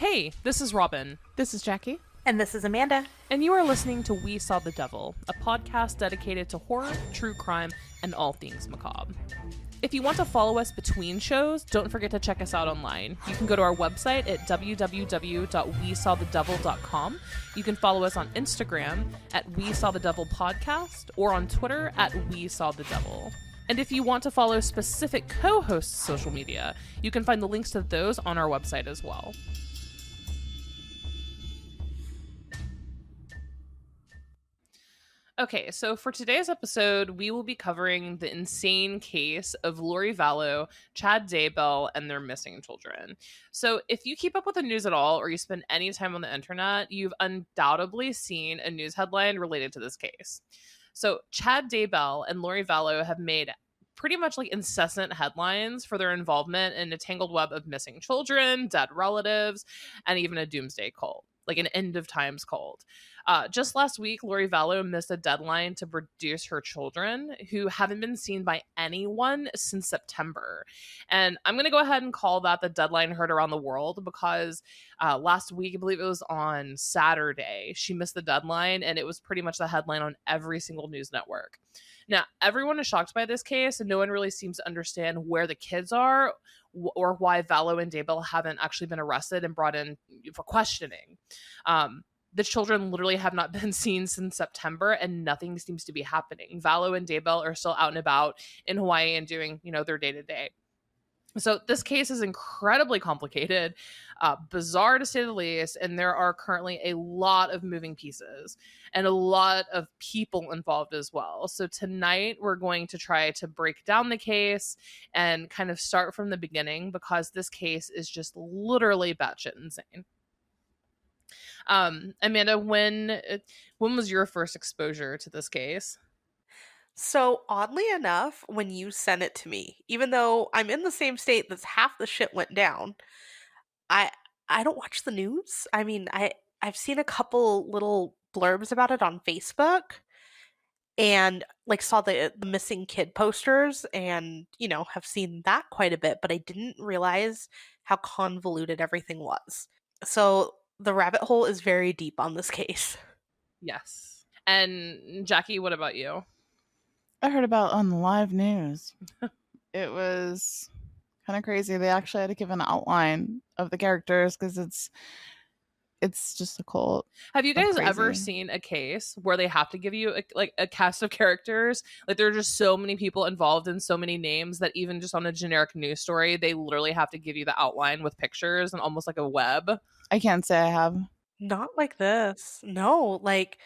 Hey, this is Robin. This is Jackie. And this is Amanda. And you are listening to We Saw the Devil, a podcast dedicated to horror, true crime, and all things macabre. If you want to follow us between shows, don't forget to check us out online. You can go to our website at www.wesawthedevil.com. You can follow us on Instagram at We Saw the Devil Podcast or on Twitter at We Saw the Devil. And if you want to follow specific co-hosts' social media, you can find the links to those on our website as well. Okay, so for today's episode, we will be covering the insane case of Lori Vallow, Chad Daybell, and their missing children. So if you keep up with the news at all, or you spend any time on the internet, you've undoubtedly seen a news headline related to this case. So Chad Daybell and Lori Vallow have made pretty much like incessant headlines for their involvement in a tangled web of missing children, dead relatives, and even a doomsday cult, like an end of times cult. Just last week, Lori Vallow missed a deadline to produce her children, who haven't been seen by anyone since September. And I'm going to go ahead and call that the deadline heard around the world, because last week, I believe it was on Saturday, she missed the deadline, and it was pretty much the headline on every single news network. Now, everyone is shocked by this case, and no one really seems to understand where the kids are or why Vallow and Daybell haven't actually been arrested and brought in for questioning. The children literally have not been seen since September, and nothing seems to be happening. Vallow and Daybell are still out and about in Hawaii and doing, their day-to-day. So this case is incredibly complicated, bizarre to say the least, and there are currently a lot of moving pieces and a lot of people involved as well. So tonight we're going to try to break down the case and kind of start from the beginning, because this case is just literally batshit insane. Amanda, when was your first exposure to this case? So oddly enough, when you sent it to me, even though I'm in the same state that's half the shit went down, I don't watch the news. I mean, I've seen a couple little blurbs about it on Facebook, and like saw the missing kid posters, and have seen that quite a bit, but I didn't realize how convoluted everything was. So the rabbit hole is very deep on this case. Yes. And Jackie, what about you? I heard about on the live news. It was kind of crazy. They actually had to give an outline of the characters because it's just a cult. Have you guys ever seen a case where they have to give you a cast of characters? Like, there are just so many people involved and so many names that even just on a generic news story, they literally have to give you the outline with pictures and almost like a web. I can't say I have. Not like this. No, like,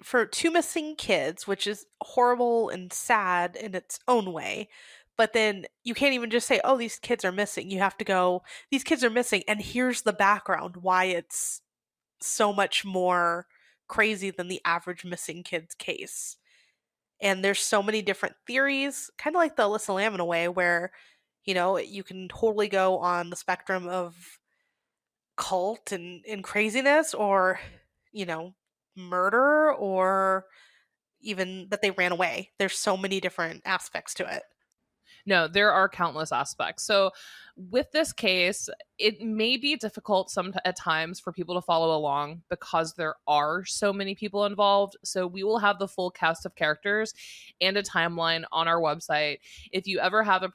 for two missing kids, which is horrible and sad in its own way, but then you can't even just say, oh, these kids are missing. You have to go, these kids are missing, and here's the background why it's so much more crazy than the average missing kids case. And there's so many different theories, kind of like the Alyssa Lamb in a way, where, you can totally go on the spectrum of cult and craziness, or, murder, or even that they ran away. There's so many different aspects to it. No, there are countless aspects. So with this case, it may be difficult at times for people to follow along because there are so many people involved. So we will have the full cast of characters and a timeline on our website. If you ever have a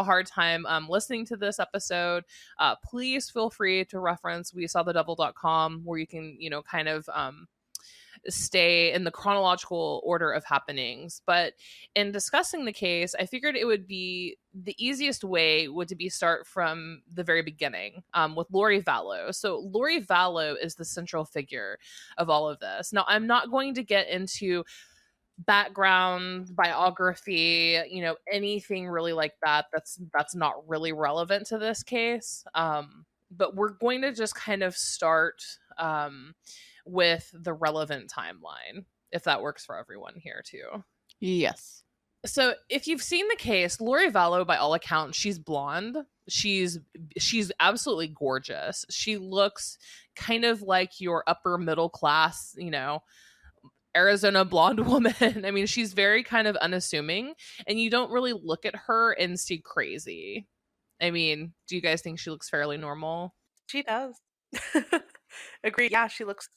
hard time listening to this episode, please feel free to reference wesawthedevil.com, where you can, kind of stay in the chronological order of happenings. But in discussing the case, I figured it would be the easiest way would to be start from the very beginning with Lori Vallow. So Lori Vallow is the central figure of all of this. Now, I'm not going to get into background, biography, anything really like that. That's not really relevant to this case. But we're going to just kind of start with the relevant timeline, if that works for everyone here too. Yes. So if you've seen the case, Lori Vallow, by all accounts, she's blonde. She's absolutely gorgeous. She looks kind of like your upper middle class, Arizona blonde woman. I mean, she's very kind of unassuming, and you don't really look at her and see crazy. I mean, do you guys think she looks fairly normal? She does. Agreed. Yeah, she looks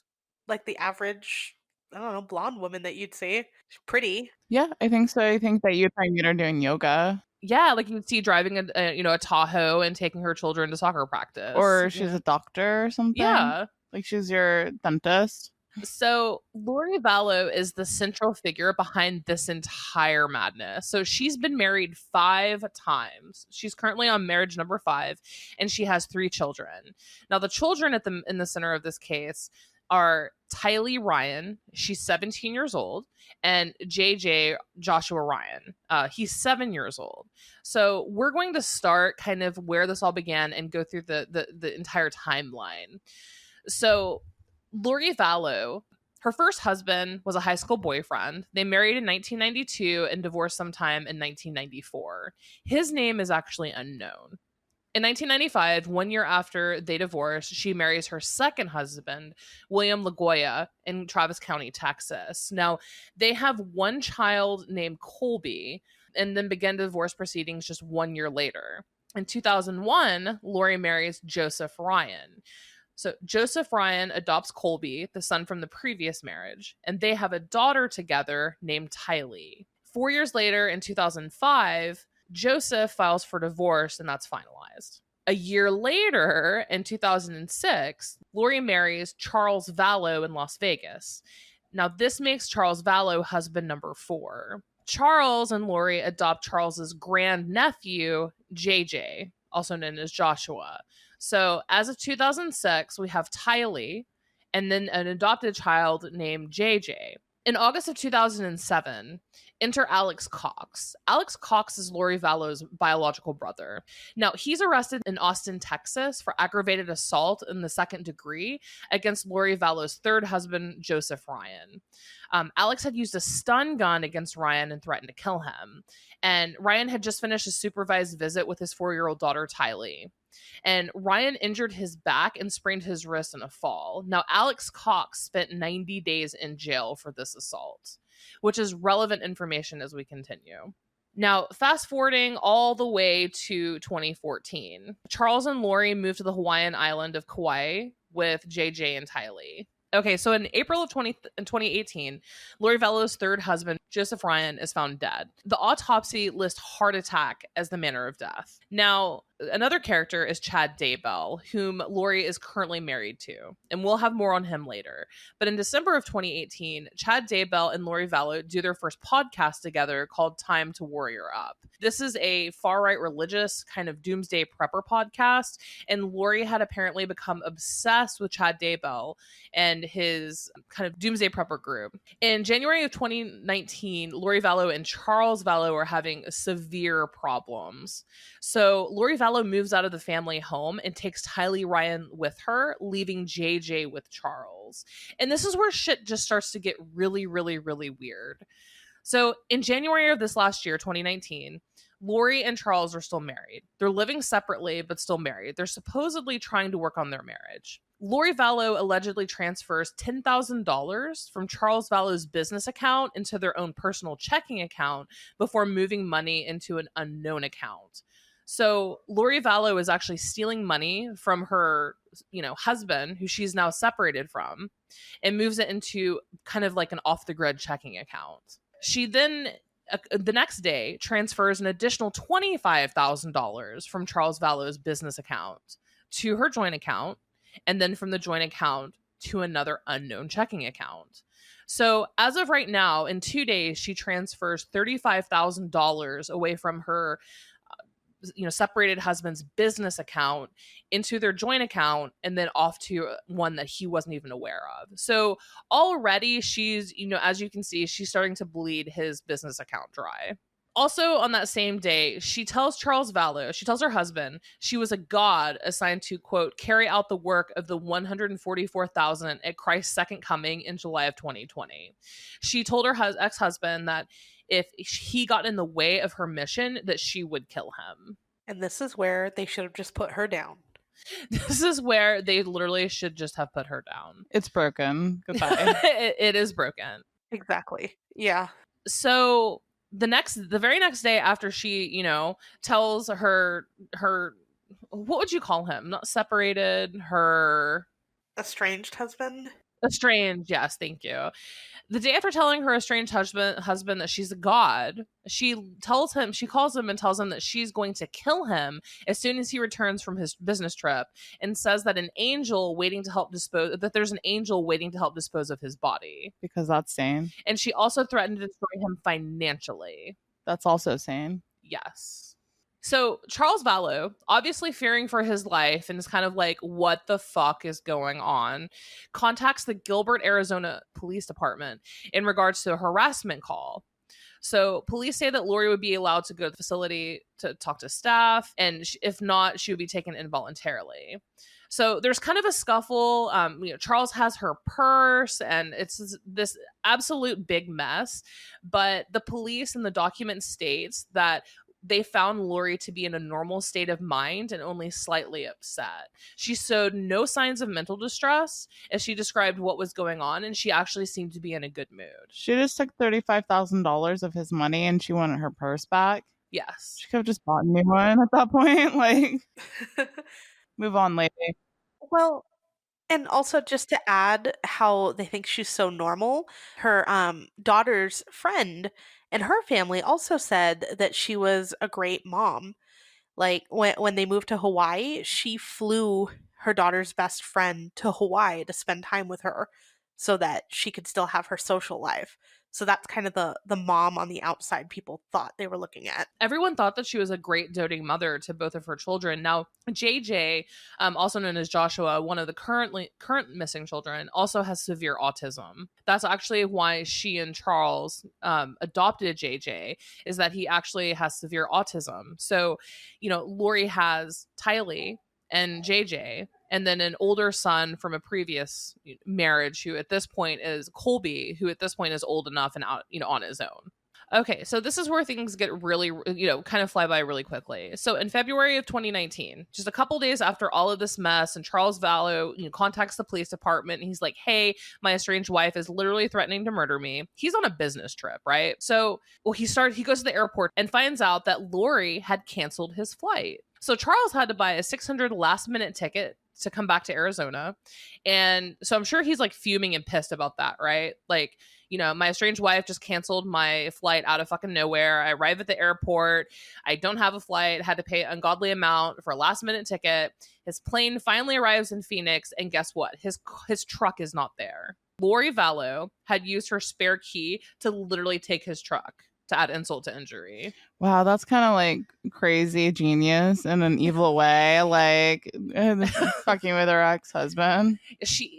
like the average, I don't know, blonde woman that you'd see. She's pretty. Yeah, I think so. I think that you'd probably meet her doing yoga. Yeah, like you would see driving a Tahoe and taking her children to soccer practice. Or she's a doctor or something. Yeah. Like she's your dentist. So Lori Vallow is the central figure behind this entire madness. So she's been married 5 times. She's currently on marriage number 5, and she has 3 children. Now, the children in the center of this case are Tylee Ryan. She's 17 years old, and JJ Joshua Ryan. He's 7 years old. So we're going to start kind of where this all began and go through the entire timeline. So Lori Vallow, her first husband was a high school boyfriend. They married in 1992 and divorced sometime in 1994. His name is actually unknown. In 1995, 1 year after they divorced, she marries her second husband, William LaGoya, in Travis County, Texas. Now, they have 1 child named Colby, and then began divorce proceedings just 1 year later. In 2001, Lori marries Joseph Ryan. So Joseph Ryan adopts Colby, the son from the previous marriage, and they have a daughter together named Tylee. 4 years later, in 2005, Joseph files for divorce, and that's finalized. A year later, in 2006, Lori marries Charles Vallow in Las Vegas. Now, this makes Charles Vallow husband number 4. Charles and Lori adopt Charles's grandnephew, JJ, also known as Joshua. So as of 2006, we have Tylee and then an adopted child named JJ. In August of 2007, enter Alex Cox. Alex Cox is Lori Vallow's biological brother. Now, he's arrested in Austin, Texas for aggravated assault in the 2nd degree against Lori Vallow's third husband, Joseph Ryan. Alex had used a stun gun against Ryan and threatened to kill him. And Ryan had just finished a supervised visit with his 4-year-old daughter, Tylee. And Ryan injured his back and sprained his wrist in a fall. Now, Alex Cox spent 90 days in jail for this assault, which is relevant information as we continue. Now, fast forwarding all the way to 2014, Charles and Lori moved to the Hawaiian island of Kauai with JJ and Tylee. Okay, so in April of 2018, Lori Vallow's third husband, Joseph Ryan, is found dead. The autopsy lists heart attack as the manner of death. Now, another character is Chad Daybell, whom Lori is currently married to, and we'll have more on him later. But in December of 2018, Chad Daybell and Lori Vallow do their first podcast together called Time to Warrior Up. This is a far-right religious kind of doomsday prepper podcast, and Lori had apparently become obsessed with Chad Daybell and his kind of doomsday prepper group. In January of 2019, Lori Vallow and Charles Vallow are having severe problems. So Lori Vallow moves out of the family home and takes Tylee Ryan with her, leaving JJ with Charles. And this is where shit just starts to get really, really, really weird. So in January of this last year, 2019, Lori and Charles are still married. They're living separately, but still married. They're supposedly trying to work on their marriage. Lori Vallow allegedly transfers $10,000 from Charles Vallow's business account into their own personal checking account before moving money into an unknown account. So Lori Vallow is actually stealing money from her, husband, who she's now separated from, and moves it into kind of like an off-the-grid checking account. She then, the next day, transfers an additional $25,000 from Charles Vallow's business account to her joint account, and then from the joint account to another unknown checking account. So as of right now, in 2 days, she transfers $35,000 away from her separated husband's business account into their joint account and then off to one that he wasn't even aware of. So already she's, as you can see, she's starting to bleed his business account dry. Also on that same day, she tells Charles Vallow, she tells her husband, she was a god assigned to, quote, carry out the work of the 144,000 at Christ's second coming in July of 2020. She told her ex-husband that if he got in the way of her mission, that she would kill him. And this is where they should have just put her down. This is where they literally should just have put her down. It's broken. Goodbye. It is broken. Exactly. Yeah. So the very next day after she, tells her what would you call him? Not separated, her Estranged husband? estranged. Yes, thank you. The day after telling her estranged husband that she's a god, she calls him and tells him that she's going to kill him as soon as he returns from his business trip, and says that there's an angel waiting to help dispose of his body. Because that's sane. And she also threatened to destroy him financially. That's also sane. Yes. So Charles Vallow, obviously fearing for his life and is kind of like, what the fuck is going on, contacts the Gilbert, Arizona Police Department in regards to a harassment call. So police say that Lori would be allowed to go to the facility to talk to staff, and if not, she would be taken involuntarily. So there's kind of a scuffle. Charles has her purse, and it's this absolute big mess. But the police in the document states that they found Lori to be in a normal state of mind and only slightly upset. She showed no signs of mental distress as she described what was going on, and she actually seemed to be in a good mood. She just took $35,000 of his money and she wanted her purse back. Yes. She could have just bought a new one at that point. Like, move on, lady. Well, and also just to add how they think she's so normal, her daughter's friend and her family also said that she was a great mom. Like when they moved to Hawaii, she flew her daughter's best friend to Hawaii to spend time with her so that she could still have her social life. So that's kind of the mom on the outside people thought they were looking at. Everyone thought that she was a great doting mother to both of her children. Now, JJ, also known as Joshua, one of the current missing children, also has severe autism. That's actually why she and Charles adopted JJ, is that he actually has severe autism. So, Lori has Tylee and JJ, and then an older son from a previous marriage who at this point is Colby, who at this point is old enough and out, on his own. Okay, so this is where things get really, kind of fly by really quickly. So in February of 2019, just a couple days after all of this mess, and Charles Vallow, contacts the police department, and he's like, hey, my estranged wife is literally threatening to murder me. He's on a business trip, right? So, he goes to the airport and finds out that Lori had canceled his flight. So Charles had to buy a $600 last-minute ticket to come back to Arizona. And so I'm sure he's like fuming and pissed about that, right? Like, my estranged wife just canceled my flight out of fucking nowhere. I arrive at the airport. I don't have a flight, had to pay an ungodly amount for a last minute ticket. His plane finally arrives in Phoenix. And guess what? His truck is not there. Lori Vallow had used her spare key to literally take his truck, to add insult to injury. Wow, that's kind of like crazy genius in an evil way, like fucking with her ex-husband.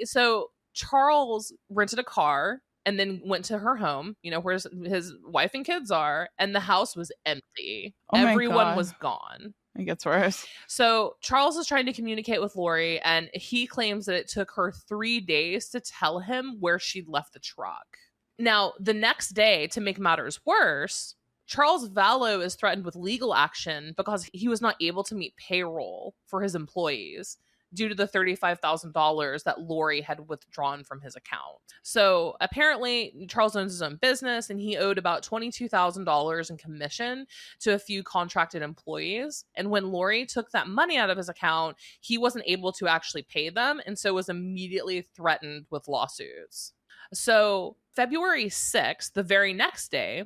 So Charles rented a car and then went to her home, where his wife and kids are, and the house was empty. Oh my Everyone God. was gone. It gets worse. So Charles is trying to communicate with Lori, and he claims that it took her 3 days to tell him where she'd left the truck. Now, the next day, to make matters worse, Charles Vallow is threatened with legal action because he was not able to meet payroll for his employees due to the $35,000 that Lori had withdrawn from his account. So apparently, Charles owns his own business, and he owed about $22,000 in commission to a few contracted employees. And when Lori took that money out of his account, he wasn't able to actually pay them, and so was immediately threatened with lawsuits. So February 6th, the very next day,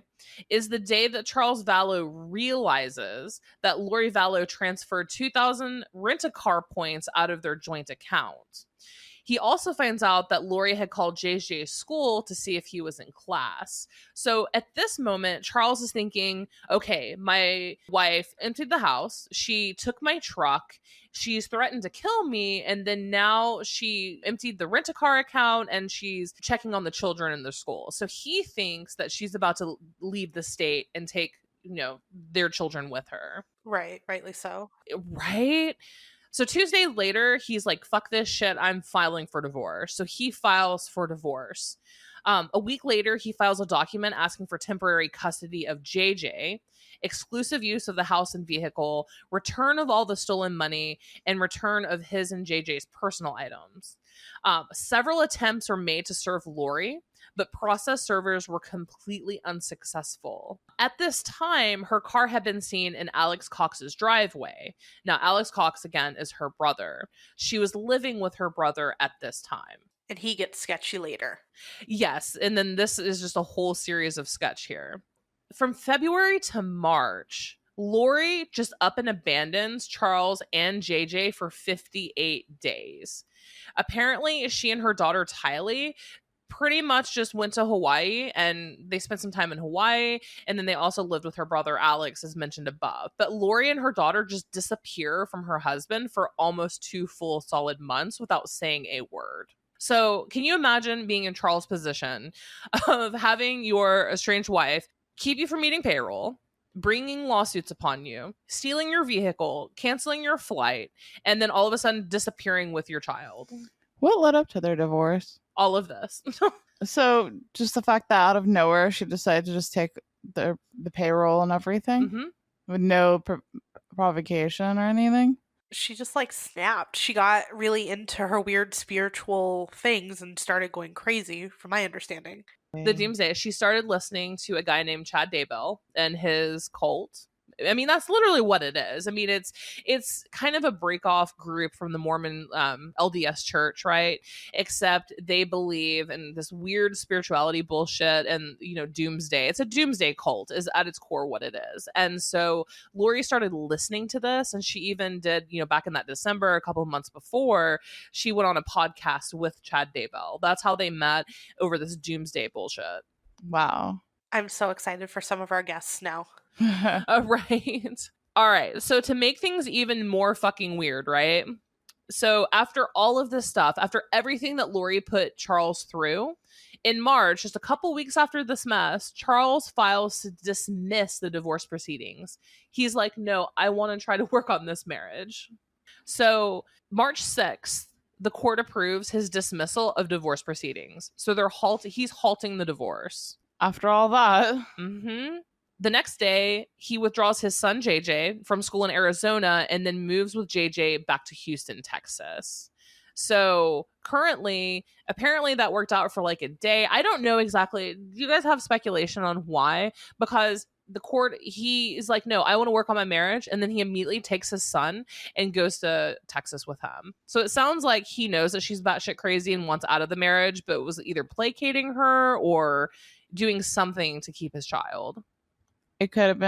is the day that Charles Vallow realizes that Lori Vallow transferred 2,000 rent-a-car points out of their joint account. He also finds out that Lori had called JJ's school to see if he was in class. So at this moment, Charles is thinking, okay, my wife emptied the house. She took my truck. She's threatened to kill me. And then now she emptied the rent-a-car account and she's checking on the children in their school. So he thinks that she's about to leave the state and take, their children with her. Right. Rightly so. Right? So Tuesday later, he's like, fuck this shit, I'm filing for divorce. So he files for divorce. A week later, he files a document asking for temporary custody of JJ, exclusive use of the house and vehicle, return of all the stolen money, and return of his and JJ's personal items. Several attempts were made to serve Lori, but process servers were completely unsuccessful. At this time, her car had been seen in Alex Cox's driveway. Now, Alex Cox, again, is her brother. She was living with her brother at this time. And he gets sketchy later. Yes, and then this is just a whole series of sketch here. From February to March, Lori just up and abandons Charles and JJ for 58 days. Apparently, she and her daughter Tylee pretty much just went to Hawaii, and they spent some time in Hawaii, and then they also lived with her brother Alex, as mentioned above. But Lori and her daughter just disappear from her husband for almost 2 full solid months without saying a word. So can you imagine being in Charles' position of having your estranged wife keep you from meeting payroll, bringing lawsuits upon you, stealing your vehicle, canceling your flight, and then all of a sudden disappearing with your child? What led up to their divorce? All of this. So just the fact that out of nowhere she decided to just take the payroll and everything with no provocation or anything. She just like snapped. She got really into her weird spiritual things and started going crazy, from my understanding. The Doomsday, she started listening to a guy named Chad Daybell and his cult. I mean, that's literally what it is. I mean, it's kind of a break-off group from the Mormon LDS church, right? Except they believe in this weird spirituality bullshit and, you know, doomsday. It's a doomsday cult is at its core what it is. And so Lori started listening to this, and she even did, you know, back in that December, a couple of months before, she went on a podcast with Chad Daybell. That's how they met over this doomsday bullshit. Wow. I'm so excited for some of our guests now. Right. All right. So to make things even more fucking weird, right? So after all of this stuff, after everything that Lori put Charles through, in March, just a couple weeks after this mess, Charles files to dismiss the divorce proceedings. He's like, no, I want to try to work on this marriage. So March 6th, the court approves his dismissal of divorce proceedings. So he's halting the divorce. After all that. Mm-hmm. The next day, he withdraws his son, JJ, from school in Arizona and then moves with JJ back to Houston, Texas. So currently, apparently that worked out for like a day. I don't know exactly. You guys have speculation on why? Because the court, he is like, no, I want to work on my marriage. And then he immediately takes his son and goes to Texas with him. So it sounds like he knows that she's batshit crazy and wants out of the marriage, but was either placating her or doing something to keep his child. It could have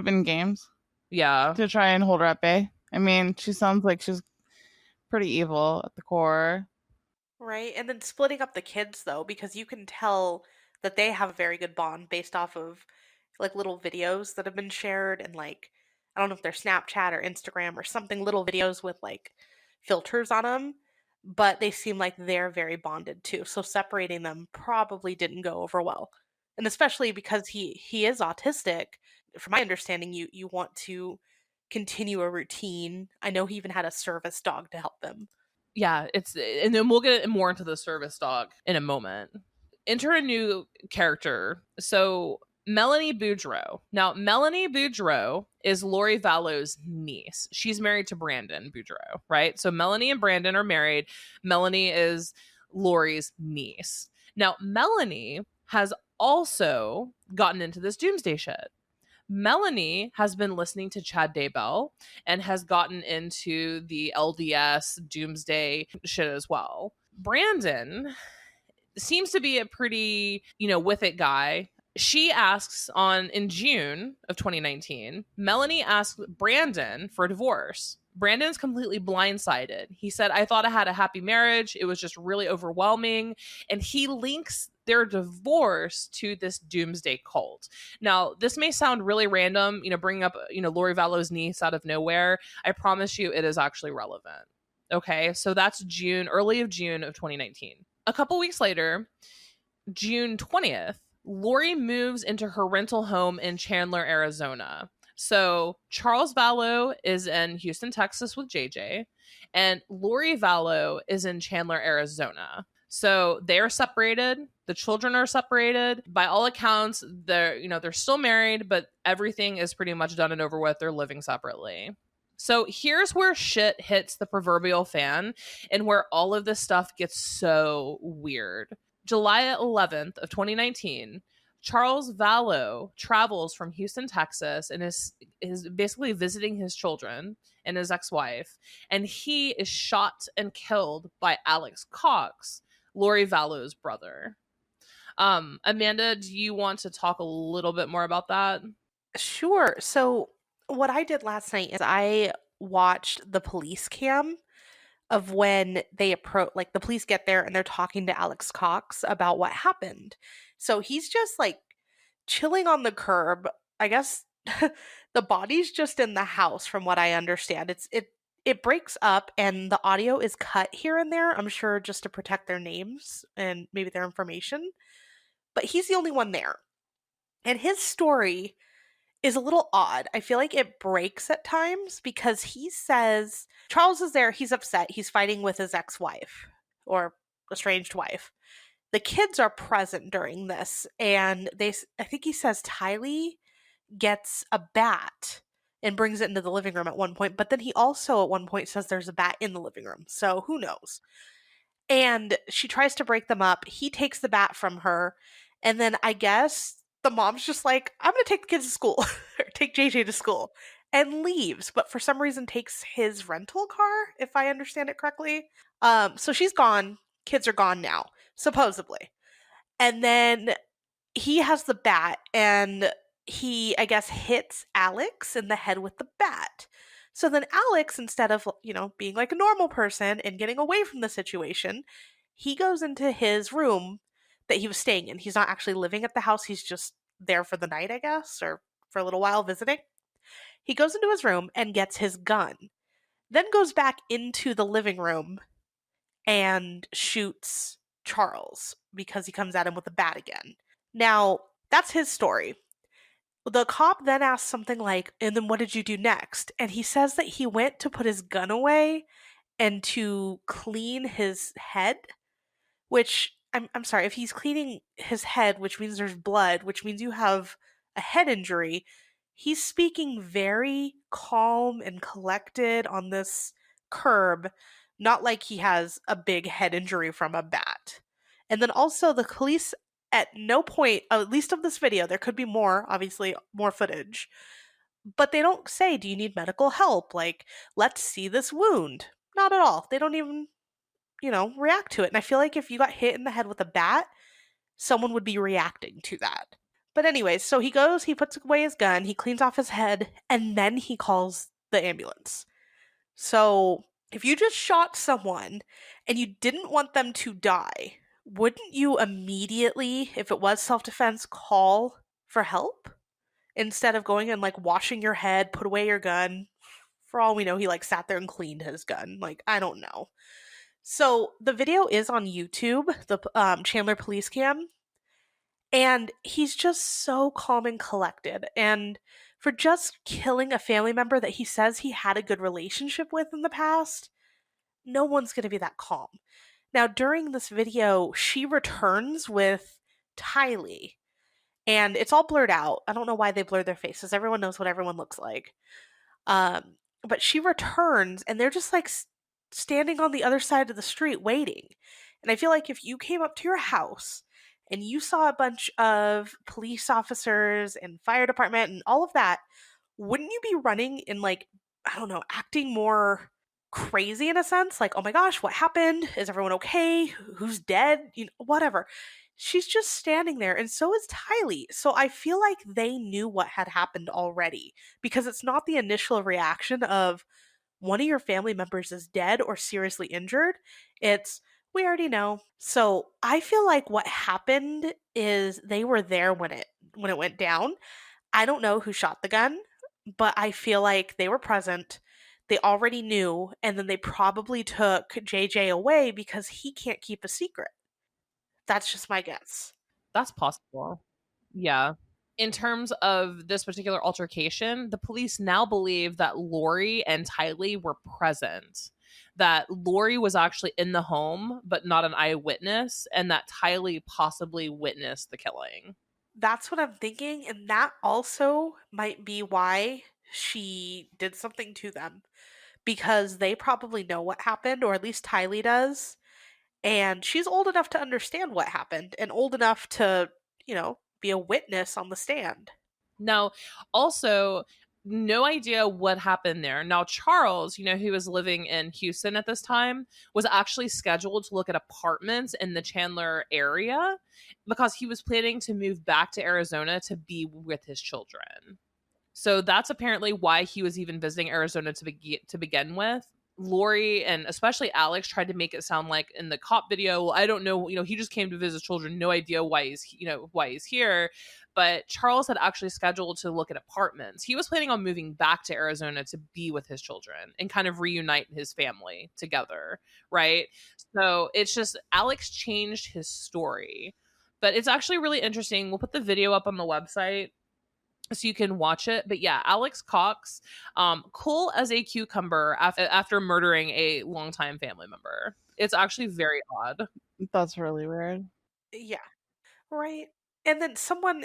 been games. Yeah. To try and hold her at bay. I mean, she sounds like she's pretty evil at the core. Right. And then splitting up the kids, though, because you can tell that they have a very good bond based off of like little videos that have been shared and like, I don't know if they're Snapchat or Instagram or something, little videos with like filters on them, but they seem like they're very bonded too. So separating them probably didn't go over well. And especially because he is autistic, from my understanding, you want to continue a routine. I know he even had a service dog to help them. Yeah, and then we'll get more into the service dog in a moment. Enter a new character. So Melanie Boudreaux. Now, Melanie Boudreaux is Lori Vallow's niece. She's married to Brandon Boudreaux, right? So Melanie and Brandon are married. Melanie is Lori's niece. Now, Melanie has also gotten into this doomsday shit. Melanie has been listening to Chad Daybell and has gotten into the LDS doomsday shit as well. Brandon seems to be a pretty, with it guy. She asks in June of 2019, Melanie asked Brandon for a divorce. Brandon's completely blindsided. He said, I thought I had a happy marriage. It was just really overwhelming. And he links their divorce to this doomsday cult. Now, this may sound really random, bringing up, Lori Vallow's niece out of nowhere. I promise you it is actually relevant. Okay, so that's early of June of 2019. A couple weeks later, June 20th, Lori moves into her rental home in Chandler, Arizona. So Charles Vallow is in Houston, Texas with JJ, and Lori Vallow is in Chandler, Arizona. So they're separated. The children are separated. By all accounts, they're still married, but everything is pretty much done and over with. They're living separately. So here's where shit hits the proverbial fan and where all of this stuff gets so weird. July 11th of 2019, Charles Vallow travels from Houston, Texas, and is basically visiting his children and his ex-wife, and he is shot and killed by Alex Cox, Lori Vallow's brother. Amanda, do you want to talk a little bit more about that? Sure. So what I did last night is I watched the police cam of when they approach, like the police get there and they're talking to Alex Cox about what happened. So he's just like chilling on the curb. I guess the body's just in the house from what I understand. It breaks up and the audio is cut here and there, I'm sure just to protect their names and maybe their information. But he's the only one there. And his story is a little odd. I feel like it breaks at times because he says Charles is there, he's upset, he's fighting with his ex-wife or estranged wife. The kids are present during this, and I think he says Tylee gets a bat and brings it into the living room at one point, but then he also at one point says there's a bat in the living room. So who knows? And she tries to break them up. He takes the bat from her, and then I guess the mom's just like, I'm going to take the kids to school, or take JJ to school, and leaves, but for some reason takes his rental car, if I understand it correctly. So she's gone. Kids are gone now, supposedly. And then he has the bat, and he, I guess, hits Alex in the head with the bat. So then Alex, instead of, being like a normal person and getting away from the situation, he goes into his room that he was staying in. He's not actually living at the house. He's just there for the night, I guess, or for a little while visiting. He goes into his room and gets his gun, then goes back into the living room and shoots Charles because he comes at him with a bat again. Now, that's his story. The cop then asks something like, and then what did you do next? And he says that he went to put his gun away and to clean his head, which, I'm sorry, if he's cleaning his head, which means there's blood, which means you have a head injury, he's speaking very calm and collected on this curb, not like he has a big head injury from a bat. And then also the police at no point, at least of this video, there could be more, obviously, more footage, but they don't say, do you need medical help? Like, let's see this wound. Not at all. They don't even, react to it. And I feel like if you got hit in the head with a bat, someone would be reacting to that. But anyways, so he goes, he puts away his gun, he cleans off his head, and then he calls the ambulance. So if you just shot someone and you didn't want them to die, wouldn't you immediately, if it was self-defense, call for help? Instead of going and like washing your head, put away your gun. For all we know, he like sat there and cleaned his gun. Like, I don't know. So the video is on YouTube, the Chandler police cam. And he's just so calm and collected. And for just killing a family member that he says he had a good relationship with in the past, no one's going to be that calm. Now, during this video, she returns with Tylee. And it's all blurred out. I don't know why they blurred their faces. Everyone knows what everyone looks like. But she returns, and they're just like standing on the other side of the street waiting. And I feel like if you came up to your house and you saw a bunch of police officers and fire department and all of that, wouldn't you be running and like, I don't know, acting more crazy in a sense? Like, oh my gosh, what happened? Is everyone okay? Who's dead? Whatever. She's just standing there, and so is Tylee. So I feel like they knew what had happened already, because it's not the initial reaction of one of your family members is dead or seriously injured. It's, we already know. So I feel like what happened is they were there when it went down. I don't know who shot the gun, but I feel like they were present. They already knew, and then they probably took JJ away because he can't keep a secret. That's just my guess. That's possible. Yeah. In terms of this particular altercation, the police now believe that Lori and Tylee were present. That Lori was actually in the home, but not an eyewitness, and that Tylee possibly witnessed the killing. That's what I'm thinking, and that also might be why she did something to them. Because they probably know what happened, or at least Tylee does. And she's old enough to understand what happened and old enough to, be a witness on the stand. Now, also, no idea what happened there. Now, Charles, who was living in Houston at this time, was actually scheduled to look at apartments in the Chandler area because he was planning to move back to Arizona to be with his children. So that's apparently why he was even visiting Arizona to begin with. Lori and especially Alex tried to make it sound like in the cop video, well, I don't know, he just came to visit children, no idea why he's here. But Charles had actually scheduled to look at apartments. He was planning on moving back to Arizona to be with his children and kind of reunite his family together, right? So it's just Alex changed his story. But it's actually really interesting. We'll put the video up on the website so you can watch it. But yeah, Alex Cox, cool as a cucumber after murdering a longtime family member. It's actually very odd. That's really weird. Yeah. Right. And then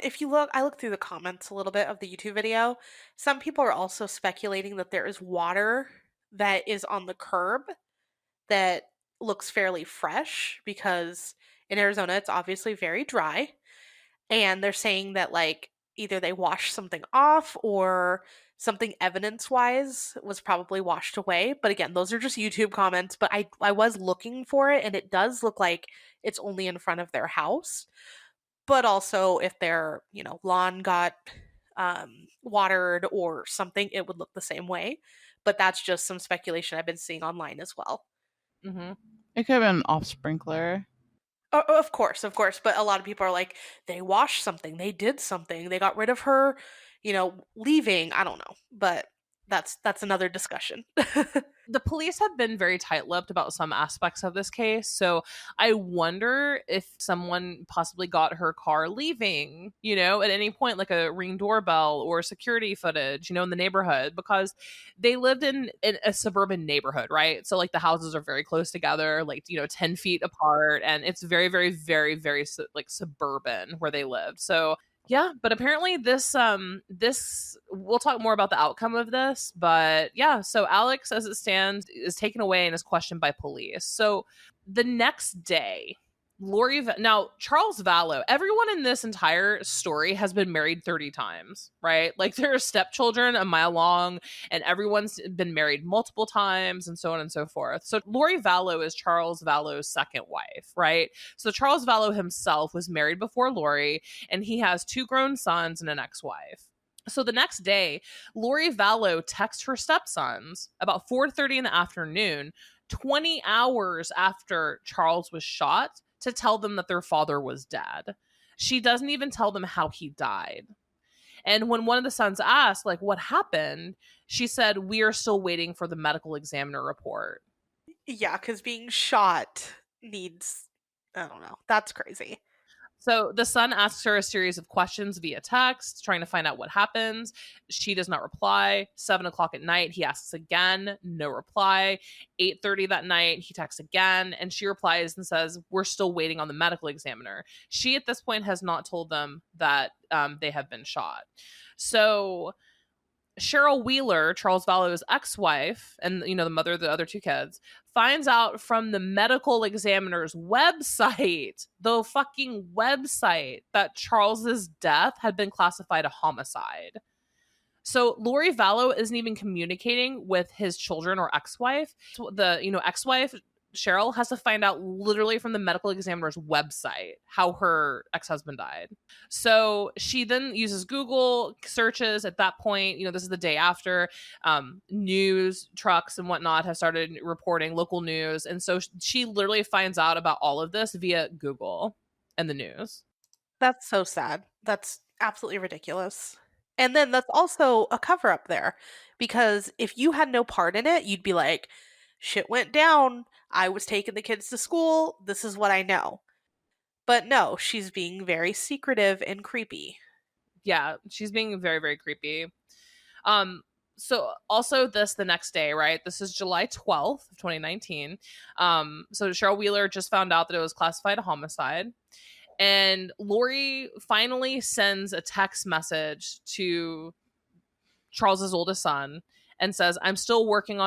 if you look, I looked through the comments a little bit of the YouTube video. Some people are also speculating that there is water that is on the curb that looks fairly fresh because in Arizona it's obviously very dry. And they're saying that either they washed something off or something evidence-wise was probably washed away. But again, those are just YouTube comments, but I was looking for it and it does look like it's only in front of their house. But also if their, lawn got watered or something, it would look the same way. But that's just some speculation I've been seeing online as well. Mm-hmm. It could have been off sprinkler. Of course. But a lot of people are like, they washed something, they did something, they got rid of her, leaving. I don't know, but that's another discussion. The police have been very tight-lipped about some aspects of this case, so I wonder if someone possibly got her car leaving, at any point, like a Ring doorbell or security footage, in the neighborhood, because they lived in a suburban neighborhood, right? So, the houses are very close together, 10 feet apart, and it's very, very, very, very, suburban where they lived. So, yeah, but apparently this we'll talk more about the outcome of this, but yeah, so Alex as it stands is taken away and is questioned by police. So the next day, now Charles Vallow, everyone in this entire story has been married 30 times, right? There are stepchildren a mile long and everyone's been married multiple times and so on and so forth. So Lori Vallow is Charles Vallow's second wife, right? So Charles Vallow himself was married before Lori and he has 2 grown sons and an ex-wife. So the next day, Lori Vallow texts her stepsons about 4:30 in the afternoon, 20 hours after Charles was shot, to tell them that their father was dead. She doesn't even tell them how he died. And when one of the sons asked, what happened, she said, we are still waiting for the medical examiner report. Yeah, because being shot needs, I don't know, that's crazy. So the son asks her a series of questions via text, trying to find out what happens. She does not reply. 7:00 at night, he asks again, no reply. 8:30 that night, he texts again, and she replies and says, we're still waiting on the medical examiner. She, at this point, has not told them that they have been shot. So Cheryl Wheeler, Charles Vallow's ex-wife, and the mother of the other 2 kids, finds out from the medical examiner's website, the fucking website, that Charles's death had been classified a homicide. So Lori Vallow isn't even communicating with his children or ex-wife. The ex-wife Cheryl has to find out literally from the medical examiner's website how her ex-husband died. So she then uses Google searches. At that point, this is the day after, news trucks and whatnot have started reporting local news. And so she literally finds out about all of this via Google and the news. That's so sad. That's absolutely ridiculous. And then that's also a cover-up there, because if you had no part in it, you'd be like, shit went down. I was taking the kids to school. This is what I know. But no, she's being very secretive and creepy. Yeah, she's being very, very creepy. So also the next day, right? This is July 12th of 2019. So Cheryl Wheeler just found out that it was classified a homicide. And Lori finally sends a text message to Charles's oldest son and says, I'm still waiting,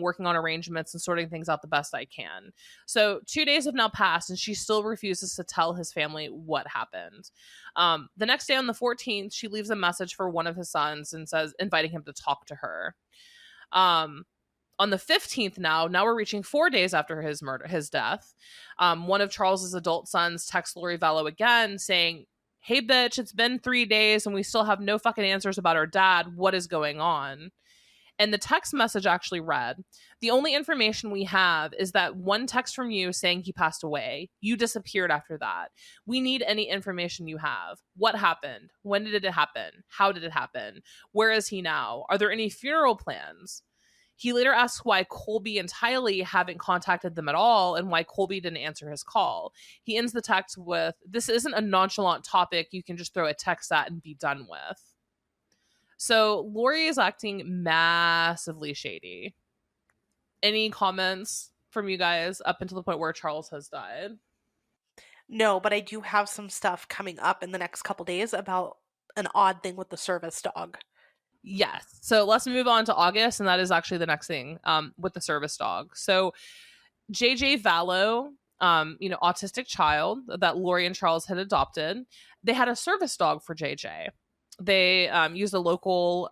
working on arrangements and sorting things out the best I can. So 2 days have now passed and she still refuses to tell his family what happened. The next day on the 14th, she leaves a message for one of his sons and says, inviting him to talk to her. On the 15th now we're reaching 4 days after his death. One of Charles's adult sons texts Lori Vallow again saying, hey bitch, it's been 3 days and we still have no fucking answers about our dad. What is going on? And the text message actually read, the only information we have is that one text from you saying he passed away. You disappeared after that. We need any information you have. What happened? When did it happen? How did it happen? Where is he now? Are there any funeral plans? He later asks why Colby and Tylee haven't contacted them at all and why Colby didn't answer his call. He ends the text with, this isn't a nonchalant topic you can just throw a text at and be done with. So Lori is acting massively shady. Any comments from you guys up until the point where Charles has died? No, but I do have some stuff coming up in the next couple days about an odd thing with the service dog. Yes. So let's move on to August, and that is actually the next thing with the service dog. So JJ Vallow, autistic child that Lori and Charles had adopted, they had a service dog for JJ. They used a local,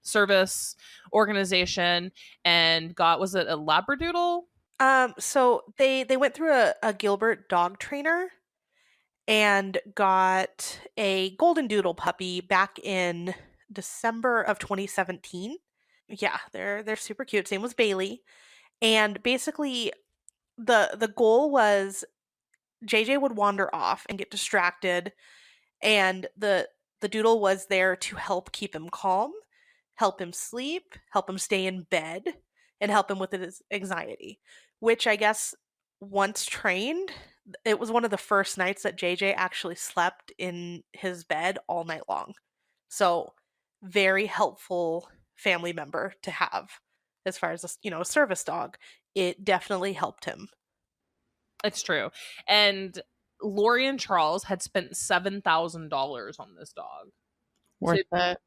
service organization and got, was it a Labradoodle? So they went through a Gilbert dog trainer and got a golden doodle puppy back in December of 2017. Yeah, they're super cute. Same with Bailey. And basically the goal was JJ would wander off and get distracted, and the doodle was there to help keep him calm, help him sleep, help him stay in bed, and help him with his anxiety, which I guess once trained, it was one of the first nights that JJ actually slept in his bed all night long. So very helpful family member to have as far as a service dog. It definitely helped him. It's true. And Lori and Charles had spent $7,000 on this dog. Worth it.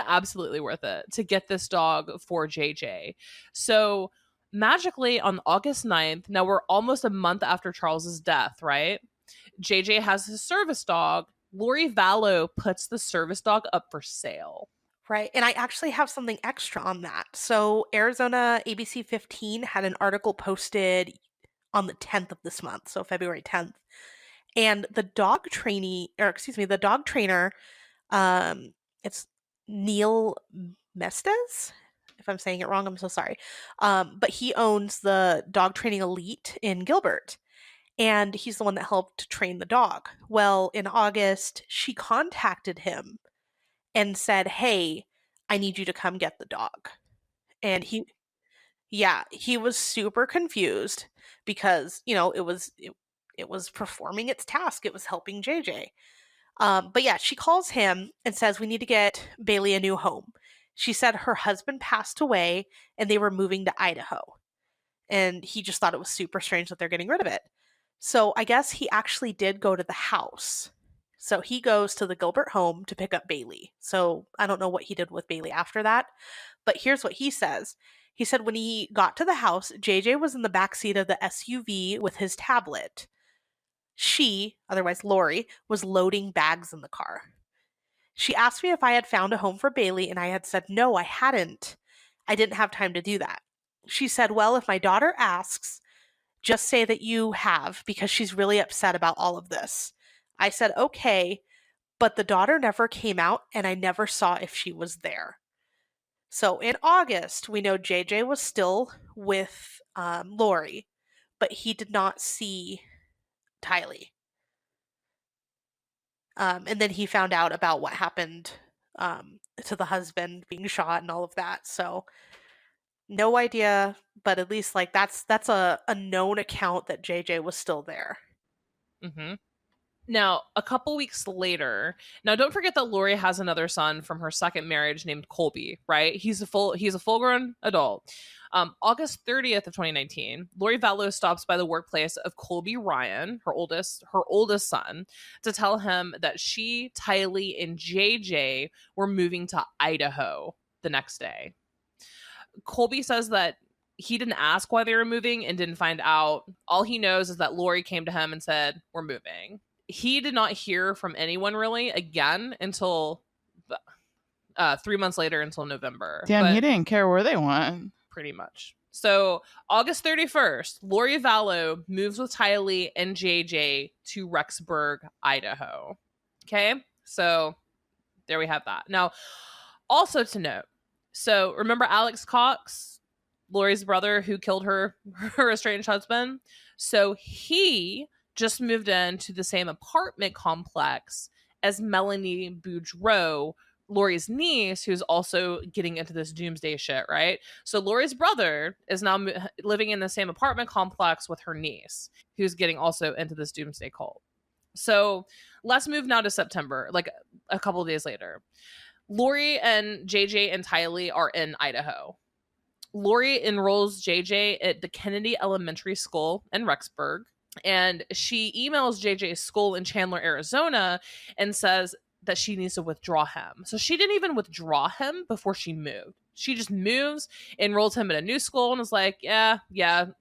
Absolutely worth it to get this dog for JJ. So magically on August 9th, now we're almost a month after Charles's death, right? JJ has his service dog. Lori Vallow puts the service dog up for sale. Right. And I actually have something extra on that. So Arizona ABC 15 had an article posted on the 10th of this month, so February 10th. And the dog trainer, it's Neil Mestes. If I'm saying it wrong, I'm so sorry. But he owns the Dog Training Elite in Gilbert. And he's the one that helped train the dog. Well, in August, she contacted him and said, hey, I need you to come get the dog. And he was super confused because, it was performing its task. It was helping JJ. But yeah, she calls him and says, we need to get Bailey a new home. She said her husband passed away and they were moving to Idaho. And he just thought it was super strange that they're getting rid of it. So I guess he actually did go to the house. So he goes to the Gilbert home to pick up Bailey. So I don't know what he did with Bailey after that. But here's what he says. He said when he got to the house, JJ was in the backseat of the SUV with his tablet. She, otherwise Lori, was loading bags in the car. She asked me if I had found a home for Bailey, and I had said no, I hadn't. I didn't have time to do that. She said, well, if my daughter asks, just say that you have, because she's really upset about all of this. I said, okay, but the daughter never came out, and I never saw if she was there. So in August, we know JJ was still with Lori, but he did not see Tylee. And then he found out about what happened to the husband being shot and all of that. So no idea, but at least that's a known account that JJ was still there. Mm-hmm. Now, a couple weeks later, now don't forget that Lori has another son from her second marriage named Colby, right? He's a full-grown adult. August 30th of 2019, Lori Vallow stops by the workplace of Colby Ryan, her oldest son, to tell him that she, Tylee, and JJ were moving to Idaho the next day. Colby says that he didn't ask why they were moving and didn't find out. All he knows is that Lori came to him and said, "We're moving." He did not hear from anyone really again until 3 months later, until November. Damn, he didn't care where they went. Pretty much. So August 31st, Lori Vallow moves with Tylee and JJ to Rexburg, Idaho. Okay, so there we have that. Now, also to note, so remember Alex Cox, Lori's brother who killed her estranged husband? So he just moved into the same apartment complex as Melanie Boudreaux, Lori's niece, who's also getting into this doomsday shit, right? So Lori's brother is now living in the same apartment complex with her niece, who's getting also into this doomsday cult. So let's move now to September, like a couple of days later. Lori and JJ and Tylee are in Idaho. Lori enrolls JJ at the Kennedy Elementary School in Rexburg, and she emails JJ's school in Chandler, Arizona, and says that she needs to withdraw him. So she didn't even withdraw him before she moved. She just moves, enrolls him in a new school, and was like, yeah,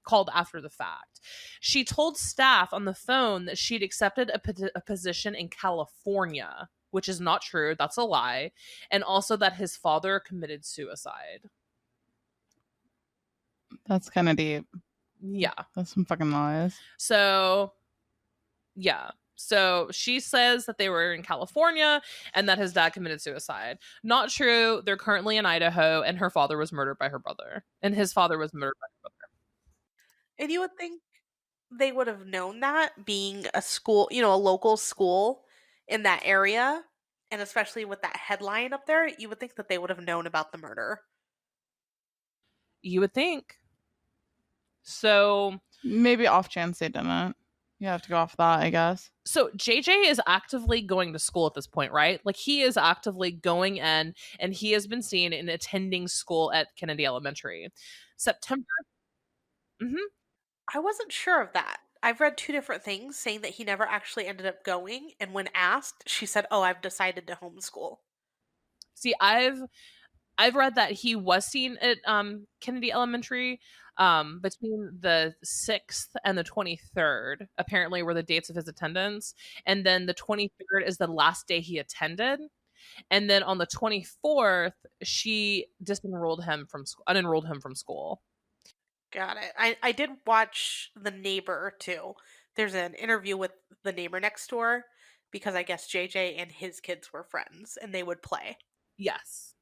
called after the fact. She told staff on the phone that she'd accepted a position in California, which is not true. That's a lie. And also that his father committed suicide. That's kind of deep. Yeah. That's some fucking lies. So, yeah. So she says that they were in California and that his dad committed suicide. Not true. They're currently in Idaho, and her father was murdered by her brother. And his father was murdered by her brother. And you would think they would have known that, being a school, a local school in that area, and especially with that headline up there, you would think that they would have known about the murder. You would think. So maybe off chance they didn't. You have to go off that, I guess. So JJ is actively going to school at this point, right? Like, he is actively going in, and he has been seen in attending school at Kennedy Elementary. September. I wasn't sure of that. I've read two different things saying that he never actually ended up going, and when asked, she said, "Oh, I've decided to homeschool." See, I've read that he was seen at Kennedy Elementary between the 6th and the 23rd, apparently, were the dates of his attendance. And then the 23rd is the last day he attended. And then on the 24th, she unenrolled him from school. Got it. I did watch The Neighbor, too. There's an interview with the neighbor next door, because I guess JJ and his kids were friends, and they would play. Yes.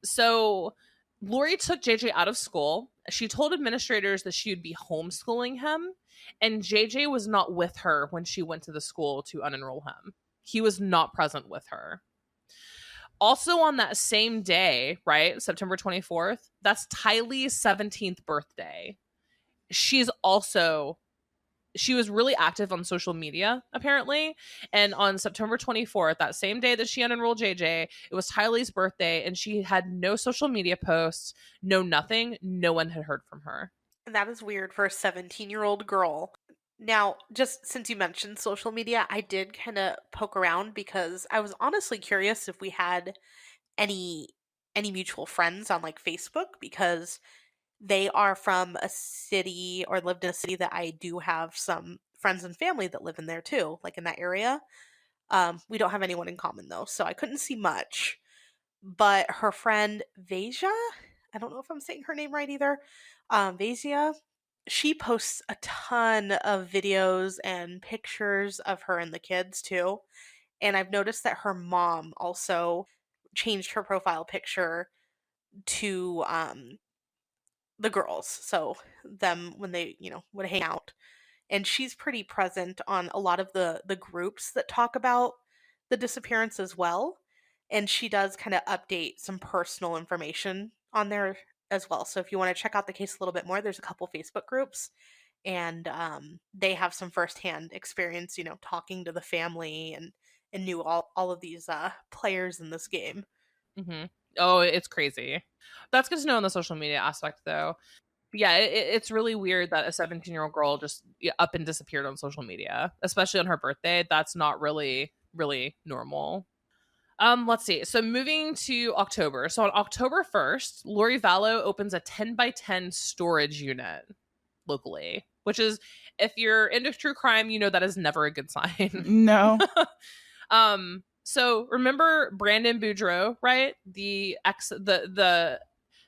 So Lori took JJ out of school. She told administrators that she would be homeschooling him, and JJ was not with her when she went to the school to unenroll him. He was not present with her. Also on that same day, right, September 24th, that's Tylee's 17th birthday. She was really active on social media, apparently. And on September 24th, that same day that she unenrolled JJ, it was Tylee's birthday, and she had no social media posts, no nothing. No one had heard from her. And that is weird for a 17-year-old girl. Now, just since you mentioned social media, I did kind of poke around because I was honestly curious if we had any mutual friends on like Facebook, because they are from a city, or lived in a city, that I do have some friends and family that live in there too, like in that area. We don't have anyone in common though, so I couldn't see much. But her friend Vasia, I don't know if I'm saying her name right either, Vasia, she posts a ton of videos and pictures of her and the kids too. And I've noticed that her mom also changed her profile picture to the girls, so them when they would hang out. And she's pretty present on a lot of the groups that talk about the disappearance as well, and she does kind of update some personal information on there as well. So if you want to check out the case a little bit more, there's a couple Facebook groups, and they have some firsthand experience, talking to the family, and knew all of these players in this game. Mm-hmm. Oh, it's crazy. That's good to know on the social media aspect, though. But yeah, it's really weird that a 17-year-old girl just up and disappeared on social media, especially on her birthday. That's not really, really normal. Let's see. So moving to October. So on October 1st, Lori Vallow opens a 10 by 10 storage unit locally, which is, if you're into true crime, you know that is never a good sign. No. So remember Brandon Boudreaux, right? The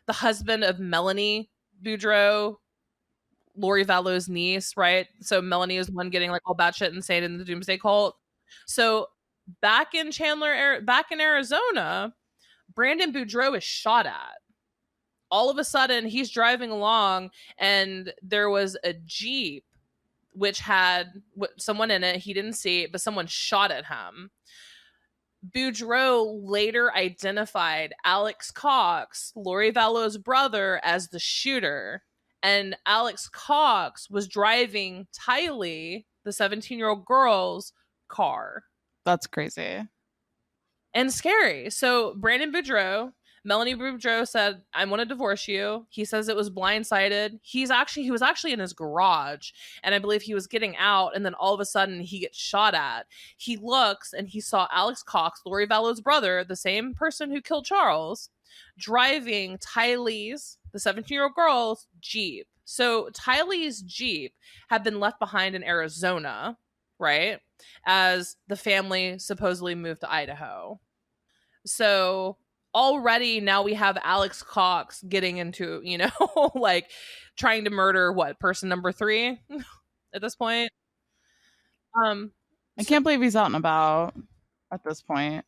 husband of Melanie Boudreaux, Lori Vallow's niece, right? So Melanie is one getting like all batshit insane in the Doomsday cult. So back in Arizona, Brandon Boudreaux is shot at. All of a sudden, he's driving along, and there was a Jeep which had someone in it. He didn't see it, but someone shot at him. Boudreaux later identified Alex Cox, Lori Vallow's brother, as the shooter. And Alex Cox was driving Tylee, the 17-year-old girl's car. That's crazy. And scary. So Brandon Boudreaux, Melanie Boudreaux said, "I want to divorce you." He says it was blindsided. He was actually in his garage, and I believe he was getting out, and then all of a sudden he gets shot at. He looks and he saw Alex Cox, Lori Vallow's brother, the same person who killed Charles, driving Tylee's, the 17-year-old girl's, Jeep. So Tylee's Jeep had been left behind in Arizona, right? As the family supposedly moved to Idaho. So already now we have Alex Cox getting into, like trying to murder person number 3 at this point. I can't believe he's out and about at this point.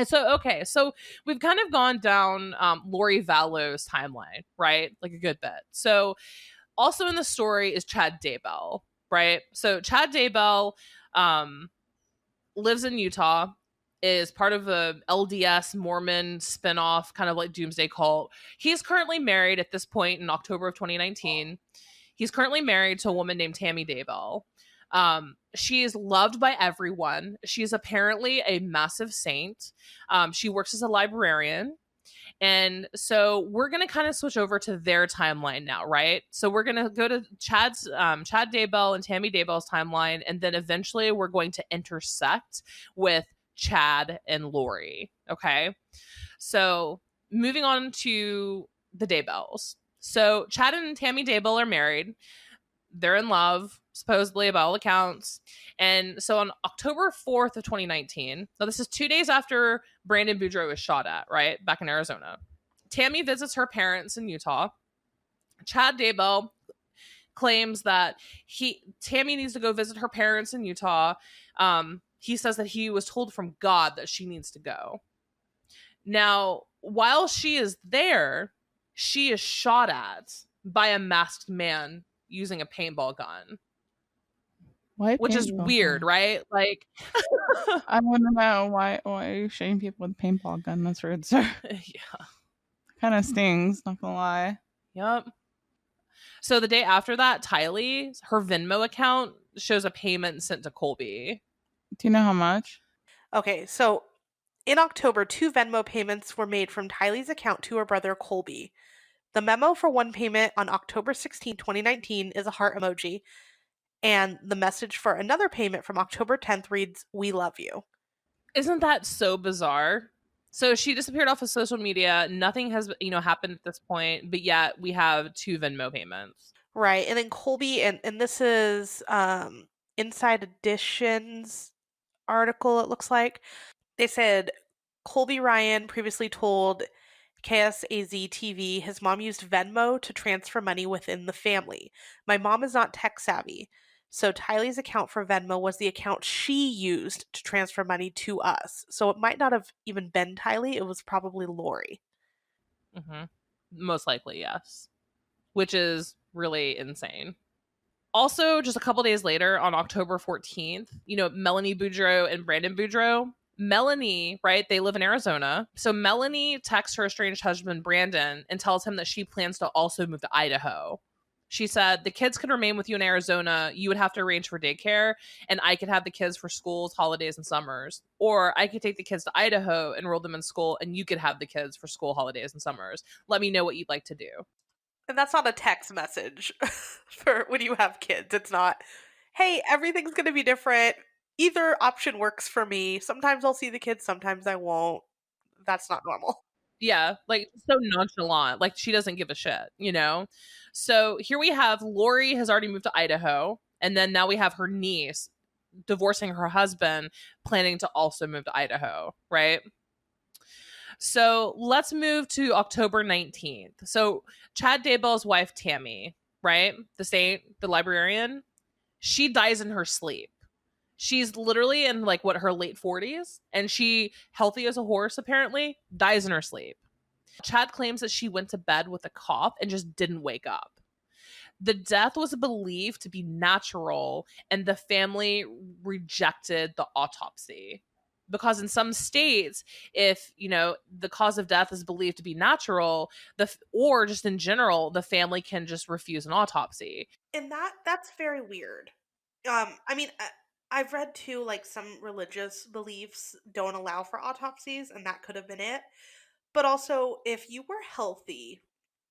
So we've kind of gone down Lori Vallow's timeline, right? Like a good bit. So also in the story is Chad Daybell, right? So Chad Daybell lives in Utah, is part of a LDS Mormon spinoff, kind of like Doomsday cult. He's currently married at this point in October of 2019. He's currently married to a woman named Tammy Daybell. She is loved by everyone. She's apparently a massive saint. She works as a librarian. And so we're going to kind of switch over to their timeline now, right? So we're going to go to Chad Daybell and Tammy Daybell's timeline, and then eventually we're going to intersect with Chad and Lori. Okay. So moving on to the Daybells. So Chad and Tammy Daybell are married. They're in love, supposedly, by all accounts. And so on October 4th of 2019, so this is 2 days after Brandon Boudreaux was shot at, right? Back in Arizona. Tammy visits her parents in Utah. Chad Daybell claims that Tammy needs to go visit her parents in Utah. He says that he was told from God that she needs to go. Now, while she is there, she is shot at by a masked man using a paintball gun. Which is weird, right? Like, I want to know why are you shooting people with a paintball gun? That's rude, sir. Yeah. Kind of stings, not gonna lie. Yep. So the day after that, Tylee, her Venmo account shows a payment sent to Colby. Do you know how much? Okay, so in October, 2 Venmo payments were made from Tylee's account to her brother Colby. The memo for one payment on October 16, 2019 is a heart emoji, and the message for another payment from October 10th reads, "We love you." Isn't that so bizarre? So she disappeared off of social media. Nothing has, happened at this point, but yet we have 2 Venmo payments. Right, and then Colby, and this is Inside Edition's article, it looks like. They said, Colby Ryan previously told KSAZ TV his mom used Venmo to transfer money within the family. "My mom is not tech savvy, so Tylee's account for Venmo was the account she used to transfer money to us." So it might not have even been Tylee, it was probably Lori. Mm-hmm. Most likely, yes. Which is really insane. Also, just a couple days later, on October 14th, Melanie Boudreaux and Brandon Boudreaux. Melanie, right, they live in Arizona. So Melanie texts her estranged husband, Brandon, and tells him that she plans to also move to Idaho. She said, the kids could remain with you in Arizona. You would have to arrange for daycare, and I could have the kids for schools, holidays, and summers. Or I could take the kids to Idaho, enroll them in school, and you could have the kids for school, holidays, and summers. Let me know what you'd like to do. And that's not a text message for when you have kids. It's not, hey, everything's going to be different. Either option works for me. Sometimes I'll see the kids, sometimes I won't. That's not normal. Yeah, like so nonchalant. Like she doesn't give a shit, you know? So here we have Lori has already moved to Idaho. And then now we have her niece divorcing her husband, planning to also move to Idaho, right? So let's move to October 19th. So Chad Daybell's wife, Tammy, right? The saint, the librarian, she dies in her sleep. She's literally in like what, her late 40s, and she, healthy as a horse apparently, dies in her sleep. Chad claims that she went to bed with a cough and just didn't wake up. The death was believed to be natural, and the family rejected the autopsy. Because in some states, if, you know, the cause of death is believed to be natural, or just in general, the family can just refuse an autopsy. And that's very weird. I mean, I've read too, like some religious beliefs don't allow for autopsies, and that could have been it. But also, if you were healthy,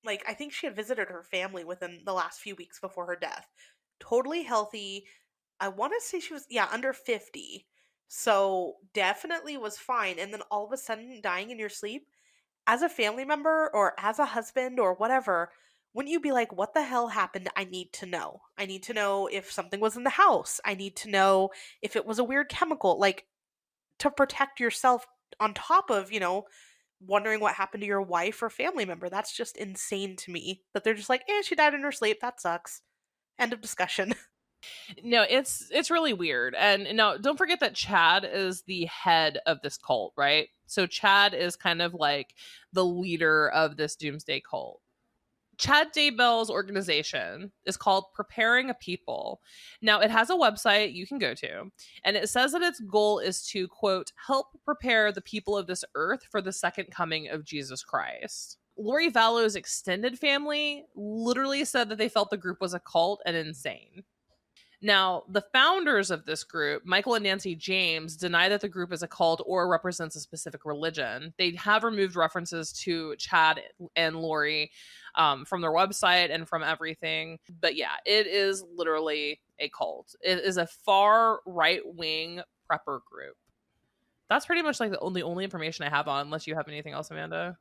like I think she had visited her family within the last few weeks before her death, totally healthy. I want to say she was, under 50. So definitely was fine. And then all of a sudden dying in your sleep, as a family member or as a husband or whatever, wouldn't you be like, what the hell happened? I need to know. I need to know if something was in the house. I need to know if it was a weird chemical, like to protect yourself on top of, wondering what happened to your wife or family member. That's just insane to me that they're just like, she died in her sleep. That sucks. End of discussion. No, it's really weird. And now don't forget that Chad is the head of this cult, right? So Chad is kind of like the leader of this Doomsday cult. Chad Daybell's organization is called Preparing a People. Now, it has a website you can go to, and it says that its goal is to, quote, help prepare the people of this earth for the second coming of Jesus Christ. Lori Vallow's extended family literally said that they felt the group was a cult and insane. Now, the founders of this group, Michael and Nancy James, deny that the group is a cult or represents a specific religion. They have removed references to Chad and Lori from their website and from everything. But yeah, it is literally a cult. It is a far right-wing prepper group. That's pretty much like the only information I have on, unless you have anything else, Amanda.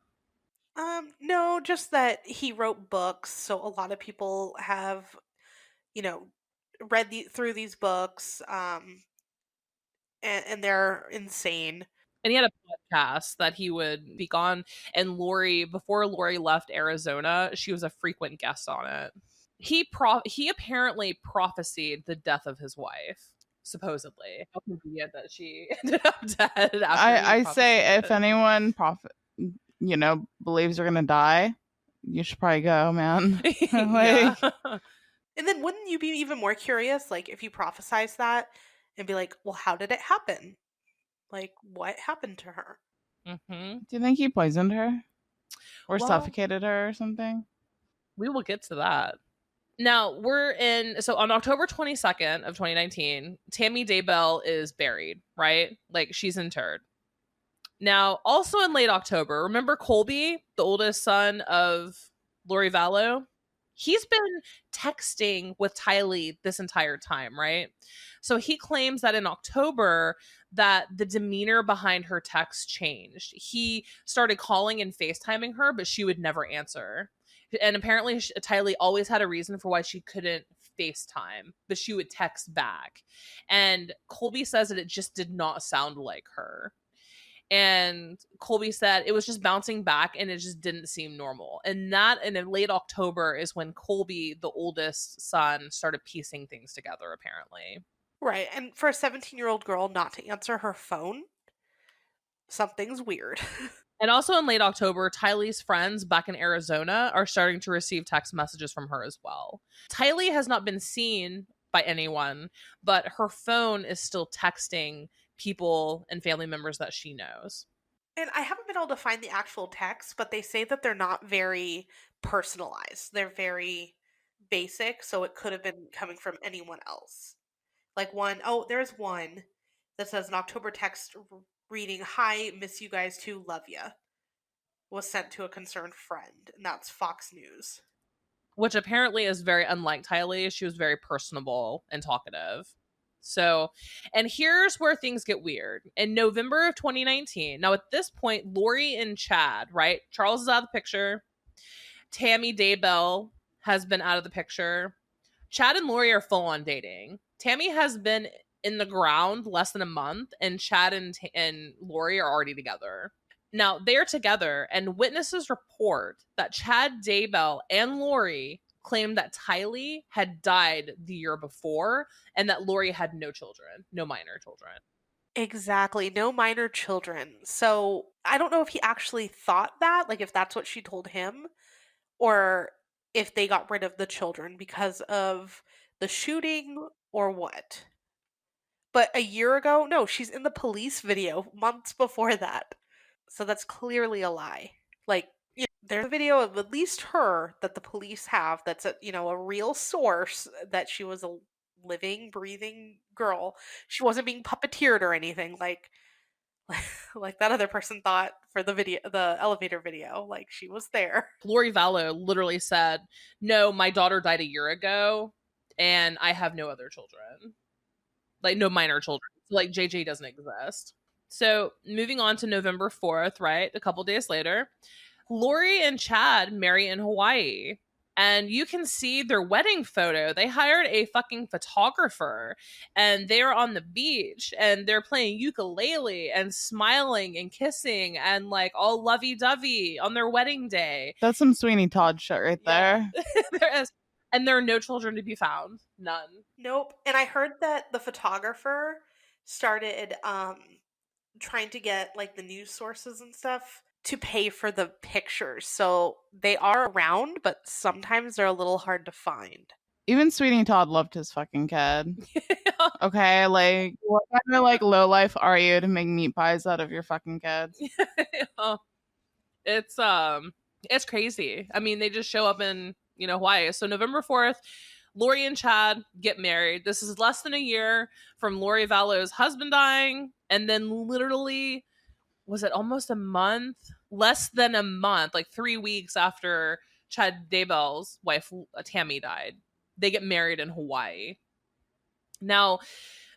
No, just that he wrote books, so a lot of people have, read through these books, and they're insane. And he had a podcast that he would speak on, and Lori, before Lori left Arizona, she was a frequent guest on it. He apparently prophesied the death of his wife, supposedly. How convenient that she ended up dead. I say if anyone believes you're gonna die, you should probably go, man. Yeah. And then wouldn't you be even more curious, like, if you prophesize that and be like, well, how did it happen? Like, what happened to her? Mm-hmm. Do you think he poisoned her? Or suffocated her or something? We will get to that. Now, so on October 22nd of 2019, Tammy Daybell is buried, right? Like, she's interred. Now, also in late October, remember Colby, the oldest son of Lori Vallow? He's been texting with Tylee this entire time, right? So he claims that in October that the demeanor behind her text changed. He started calling and FaceTiming her, but she would never answer. And apparently Tylee always had a reason for why she couldn't FaceTime, but she would text back. And Colby says that it just did not sound like her. And Colby said it was just bouncing back and it just didn't seem normal. And that in late October is when Colby, the oldest son, started piecing things together, apparently. Right. And for a 17-year-old girl not to answer her phone, something's weird. And also in late October, Tylee's friends back in Arizona are starting to receive text messages from her as well. Tylee has not been seen by anyone, but her phone is still texting people and family members that she knows. And I haven't been able to find the actual text, but they say that they're not very personalized. They're very basic, so it could have been coming from anyone else. Like there's one that says an October text reading, "Hi, miss you guys too, love ya," was sent to a concerned friend, and that's Fox News. Which apparently is very unlike Tylee. She was very personable and talkative. So, and here's where things get weird. In November of 2019, now at this point, Lori and Chad, right? Charles is out of the picture. Tammy Daybell has been out of the picture. Chad and Lori are full on dating. Tammy has been in the ground less than a month, and Chad and Lori are already together. Now, they're together, and witnesses report that Chad Daybell and Lori claimed that Tylee had died the year before and that Lori had no children, no minor children. Exactly, no minor children. So I don't know if he actually thought that, like if that's what she told him, or if they got rid of the children because of the shooting or what. But a year ago, no, she's in the police video months before that. So that's clearly a lie. Like, there's a video of at least her that the police have that's a real source that she was a living, breathing girl. She wasn't being puppeteered or anything like like that other person thought for the elevator video. Like, she was there. Lori Vallow literally said, "No, my daughter died a year ago and I have no other children. Like, no minor children. So, like, JJ doesn't exist." So, moving on to November 4th, right? A couple days later, Lori and Chad marry in Hawaii. And you can see their wedding photo. They hired a fucking photographer and they're on the beach and they're playing ukulele and smiling and kissing and like all lovey-dovey on their wedding day. That's some Sweeney Todd shit right there. There is. And there are no children to be found. None. Nope. And I heard that the photographer started trying to get like the news sources and stuff to pay for the pictures. So they are around, but sometimes they're a little hard to find. Even Sweeney Todd loved his fucking kid. Okay, like, what kind of like low life are you to make meat pies out of your fucking kids? It's crazy. I mean, they just show up in Hawaii. So November 4th, Lori and Chad get married. This is less than a year from Lori Vallow's husband dying, and then literally, was it almost a month? Less than a month, like 3 weeks after Chad Daybell's wife Tammy died, they get married in Hawaii. Now,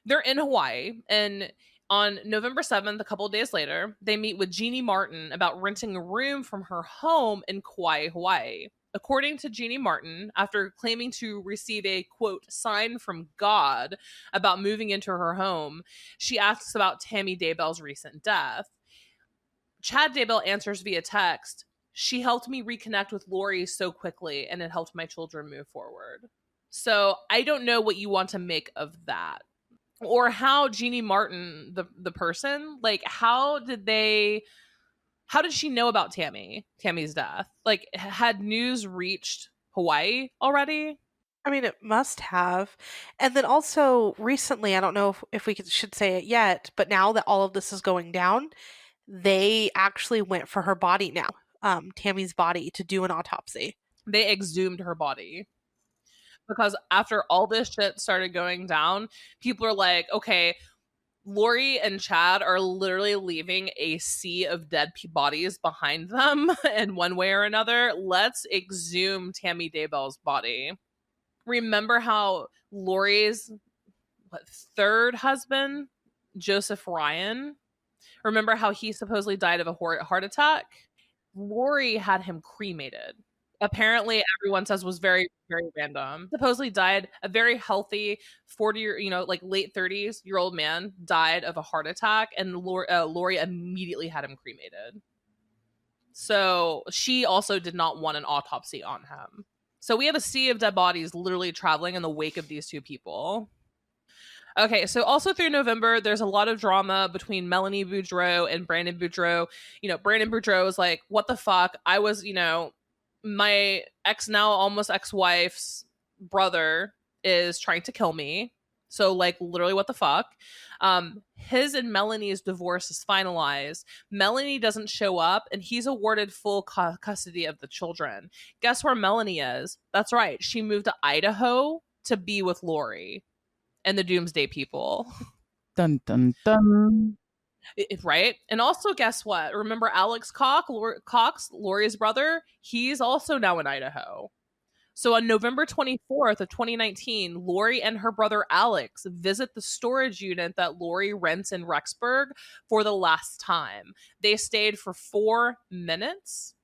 they're in Hawaii, and on November 7th, a couple of days later, they meet with Jeannie Martin about renting a room from her home in Kauai, Hawaii. According to Jeannie Martin, after claiming to receive a, quote, sign from God about moving into her home, she asks about Tammy Daybell's recent death. Chad Daybell answers via text, "She helped me reconnect with Lori so quickly, and it helped my children move forward." So I don't know what you want to make of that. Or how Jeannie Martin, the person, like, how did she know about Tammy's death? Like, had news reached Hawaii already? I mean, it must have. And then also recently, I don't know if we should say it yet, but now that all of this is going down, they actually went for her body now, Tammy's body, to do an autopsy. They exhumed her body. Because after all this shit started going down, people are like, okay, Lori and Chad are literally leaving a sea of dead bodies behind them in one way or another. Let's exhume Tammy Daybell's body. Remember how Lori's third husband, Joseph Ryan, remember how he supposedly died of a heart attack? Lori had him cremated. Apparently, everyone says was very, very random. Supposedly died a very healthy 40, like late 30s-year-old man died of a heart attack, and Lori immediately had him cremated. So she also did not want an autopsy on him. So we have a sea of dead bodies literally traveling in the wake of these two people. Okay, so also through November, there's a lot of drama between Melanie Boudreau and Brandon Boudreau. Brandon Boudreau is like, what the fuck? I was, my now almost ex-wife's brother is trying to kill me. So, like, literally, what the fuck? His and Melanie's divorce is finalized. Melanie doesn't show up, and he's awarded full custody of the children. Guess where Melanie is? That's right. She moved to Idaho to be with Lori and the Doomsday people. Dun, dun, dun. Right? And also, guess what? Remember Alex Cox, Lori's brother? He's also now in Idaho. So on November 24th of 2019, Lori and her brother Alex visit the storage unit that Lori rents in Rexburg for the last time. They stayed for 4 minutes,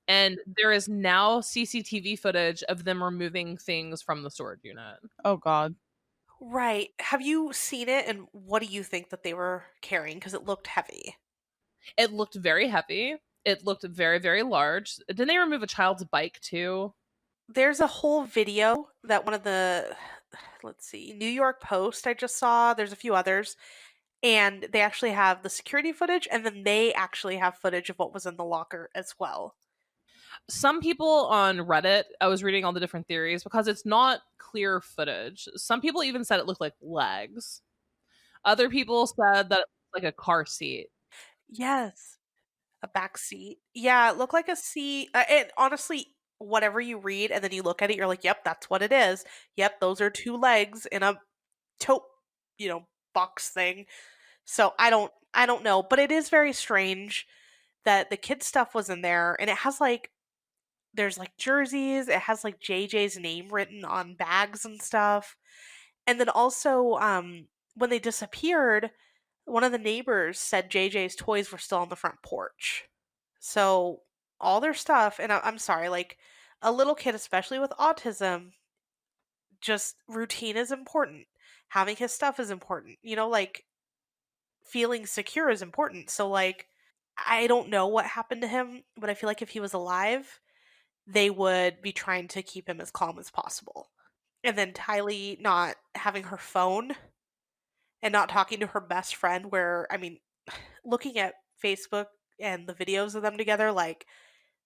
and there is now CCTV footage of them removing things from the storage unit. Oh, God. Right. Have you seen it, and what do you think that they were carrying? Because it looked heavy. It looked very heavy. It looked very, very large. Didn't they remove a child's bike too? There's a whole video that one of the, let's see, New York Post I just saw. There's a few others. And they actually have the security footage, and then they actually have footage of what was in the locker as well. Some people on Reddit, I was reading all the different theories because it's not clear footage. Some people even said it looked like legs. Other people said that it looked like a car seat. Yes. A back seat. Yeah, it looked like a seat. And honestly, whatever you read and then you look at it, you're like, yep, that's what it is. Yep, those are 2 legs in a tote, box thing. So I don't know, but it is very strange that the kid stuff was in there, and it has there's jerseys, it has JJ's name written on bags and stuff. And then also when they disappeared, one of the neighbors said JJ's toys were still on the front porch. So all their stuff, and I'm sorry, a little kid, especially with autism, just routine is important. Having his stuff is important. Feeling secure is important. So I don't know what happened to him, but I feel like if he was alive, they would be trying to keep him as calm as possible. And then Tylee not having her phone and not talking to her best friend, where, I mean, looking at Facebook and the videos of them together,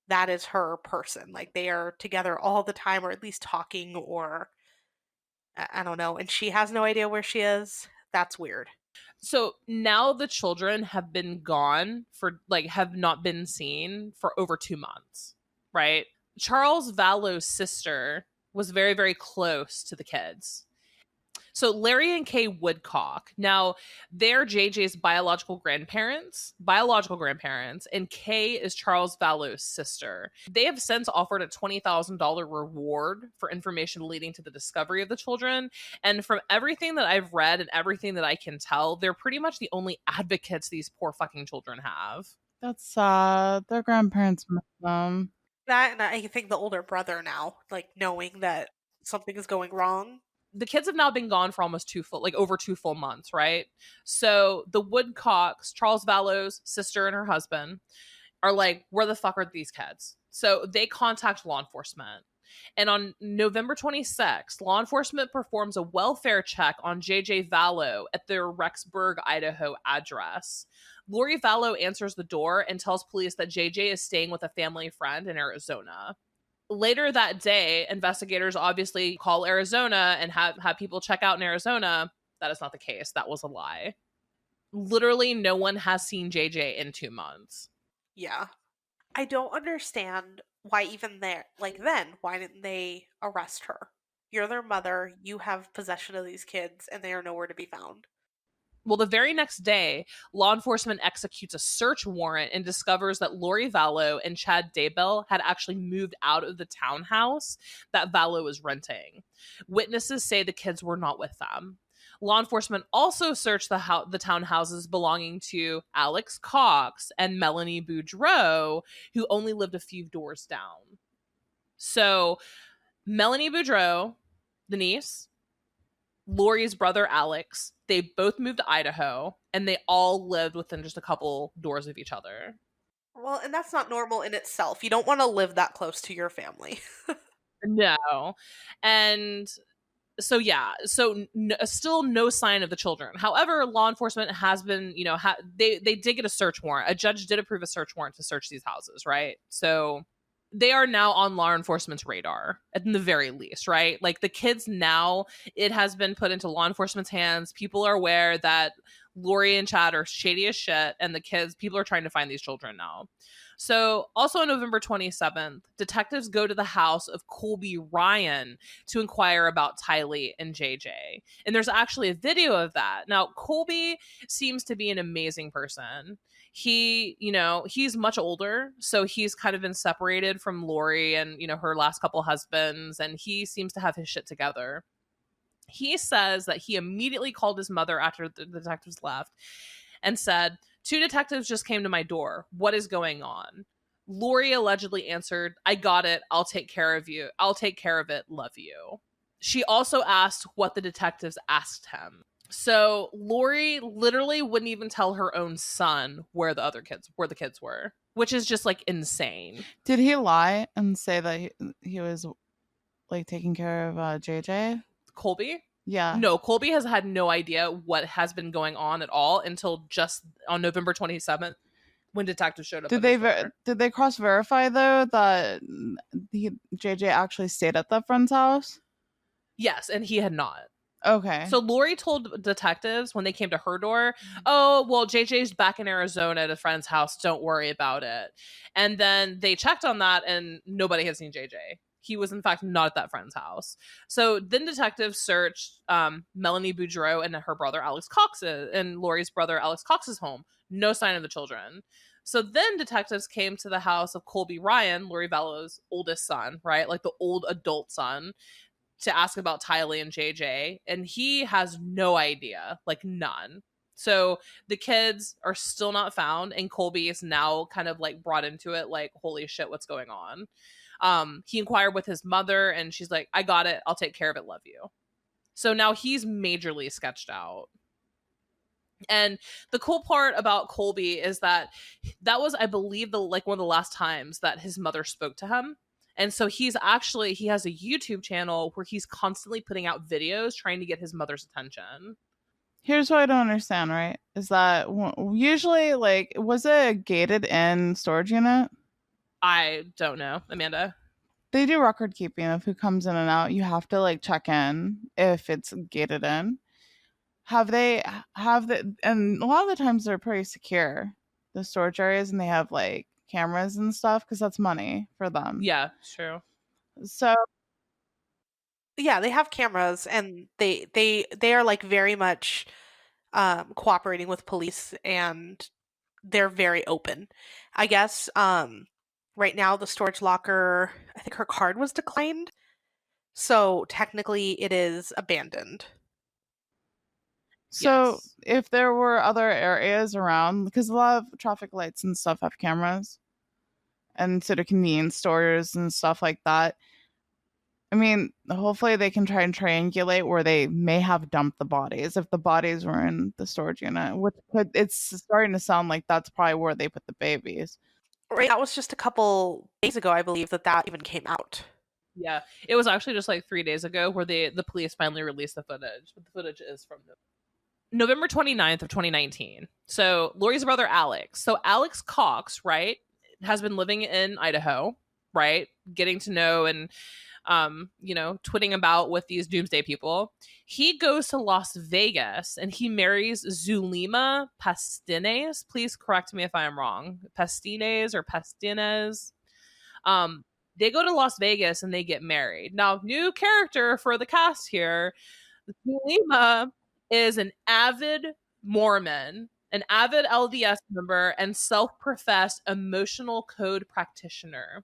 that is her person. They are together all the time, or at least talking, or I don't know. And she has no idea where she is. That's weird. So now the children have been gone for have not been seen for over 2 months, right? Charles Vallow's sister was very, very close to the kids. So Larry and Kay Woodcock, now they're JJ's biological grandparents, and Kay is Charles Vallow's sister. They have since offered a $20,000 reward for information leading to the discovery of the children. And from everything that I've read and everything that I can tell, they're pretty much the only advocates these poor fucking children have. That's sad. Their grandparents miss them. That, and I think the older brother now, knowing that something is going wrong. The kids have now been gone for almost over 2 full months, right? So the Woodcocks, Charles Vallow's sister and her husband, are like, where the fuck are these kids? So they contact law enforcement. And on November 26th, law enforcement performs a welfare check on JJ Vallow at their Rexburg, Idaho address. Lori Vallow answers the door and tells police that JJ is staying with a family friend in Arizona. Later that day, investigators obviously call Arizona and have people check out in Arizona. That is not the case. That was a lie. Literally, no one has seen JJ in 2 months. Yeah. I don't understand why even why didn't they arrest her? You're their mother, you have possession of these kids, and they are nowhere to be found. Well, the very next day, law enforcement executes a search warrant and discovers that Lori Vallow and Chad Daybell had actually moved out of the townhouse that Vallow was renting. Witnesses say the kids were not with them. Law enforcement also searched the townhouses belonging to Alex Cox and Melanie Boudreau, who only lived a few doors down. So, Melanie Boudreau, the niece, Lori's brother Alex, they both moved to Idaho, and they all lived within just a couple doors of each other. Well, and that's not normal in itself. You don't want to live that close to your family. No. And so, yeah, still no sign of the children. However, law enforcement has been, they did get a search warrant. A judge did approve a search warrant to search these houses, right? So they are now on law enforcement's radar at the very least, right? Like the kids now, it has been put into law enforcement's hands. People are aware that Lori and Chad are shady as shit, and the kids, people are trying to find these children now. So also on November 27th, detectives go to the house of Colby Ryan to inquire about Tylee and JJ. And there's actually a video of that. Now, Colby seems to be an amazing person. He, you know, he's much older, so he's kind of been separated from Lori and, you know, her last couple husbands, and he seems to have his shit together. He says that he immediately called his mother after the detectives left and said, "2 detectives just came to my door. What is going on?" Lori allegedly answered, "I got it. I'll take care of you. I'll take care of it. Love you." She also asked what the detectives asked him. So Lori literally wouldn't even tell her own son where the kids were, which is just like insane. Did he lie and say that he was like taking care of JJ? Colby? Yeah. No, Colby has had no idea what has been going on at all until just on November 27th when detectives showed up. Did they cross verify though that JJ actually stayed at that friend's house? Yes, and he had not. Okay. So Lori told detectives when they came to her door, "Oh, well, JJ's back in Arizona at a friend's house. Don't worry about it." And then they checked on that and nobody had seen JJ. He was, in fact, not at that friend's house. So then detectives searched Melanie Boudreau and her brother Alex Cox and Lori's brother Alex Cox's home. No sign of the children. So then detectives came to the house of Colby Ryan, Lori Vallow's oldest son, right? Like the old adult son, to ask about Tylee and JJ. And he has no idea, like none. So the kids are still not found. And Colby is now kind of like brought into it, like, holy shit, what's going on? He inquired with his mother and she's like, "I got it. I'll take care of it. Love you." So now he's majorly sketched out. And the cool part about Colby is that was, I believe, one of the last times that his mother spoke to him. And so he has a YouTube channel where he's constantly putting out videos trying to get his mother's attention. Here's what I don't understand, right? Is that usually, like, was it a gated in storage unit? I don't know, Amanda. They do record keeping of who comes in and out. You have to like check in if it's gated in. And a lot of the times they're pretty secure, the storage areas, and they have like cameras and stuff because that's money for them. Yeah, true. So yeah, they have cameras and they are like very much cooperating with police, and they're very open. I guess right now the storage locker, I think her card was declined, so technically it is abandoned. So Yes. if there were other areas around, because a lot of traffic lights and stuff have cameras and sort of convenience stores and stuff like that, I mean, hopefully they can try and triangulate where they may have dumped the bodies if the bodies were in the storage unit, which it's starting to sound like that's probably where they put the babies. Right, that was just a couple days ago, I believe, that even came out. Yeah, it was actually just like 3 days ago where the police finally released the footage. But the footage is from November 29th of 2019. So Lori's brother Alex. So Alex Cox, right, has been living in Idaho, right, getting to know and twitting about with these Doomsday people. He goes to Las Vegas and he marries Zulema Pastines. Please correct me if I am wrong. Pastines or Pastines. They go to Las Vegas and they get married. Now, new character for the cast here. Zulema is an avid Mormon, an avid LDS member, and self-professed emotional code practitioner.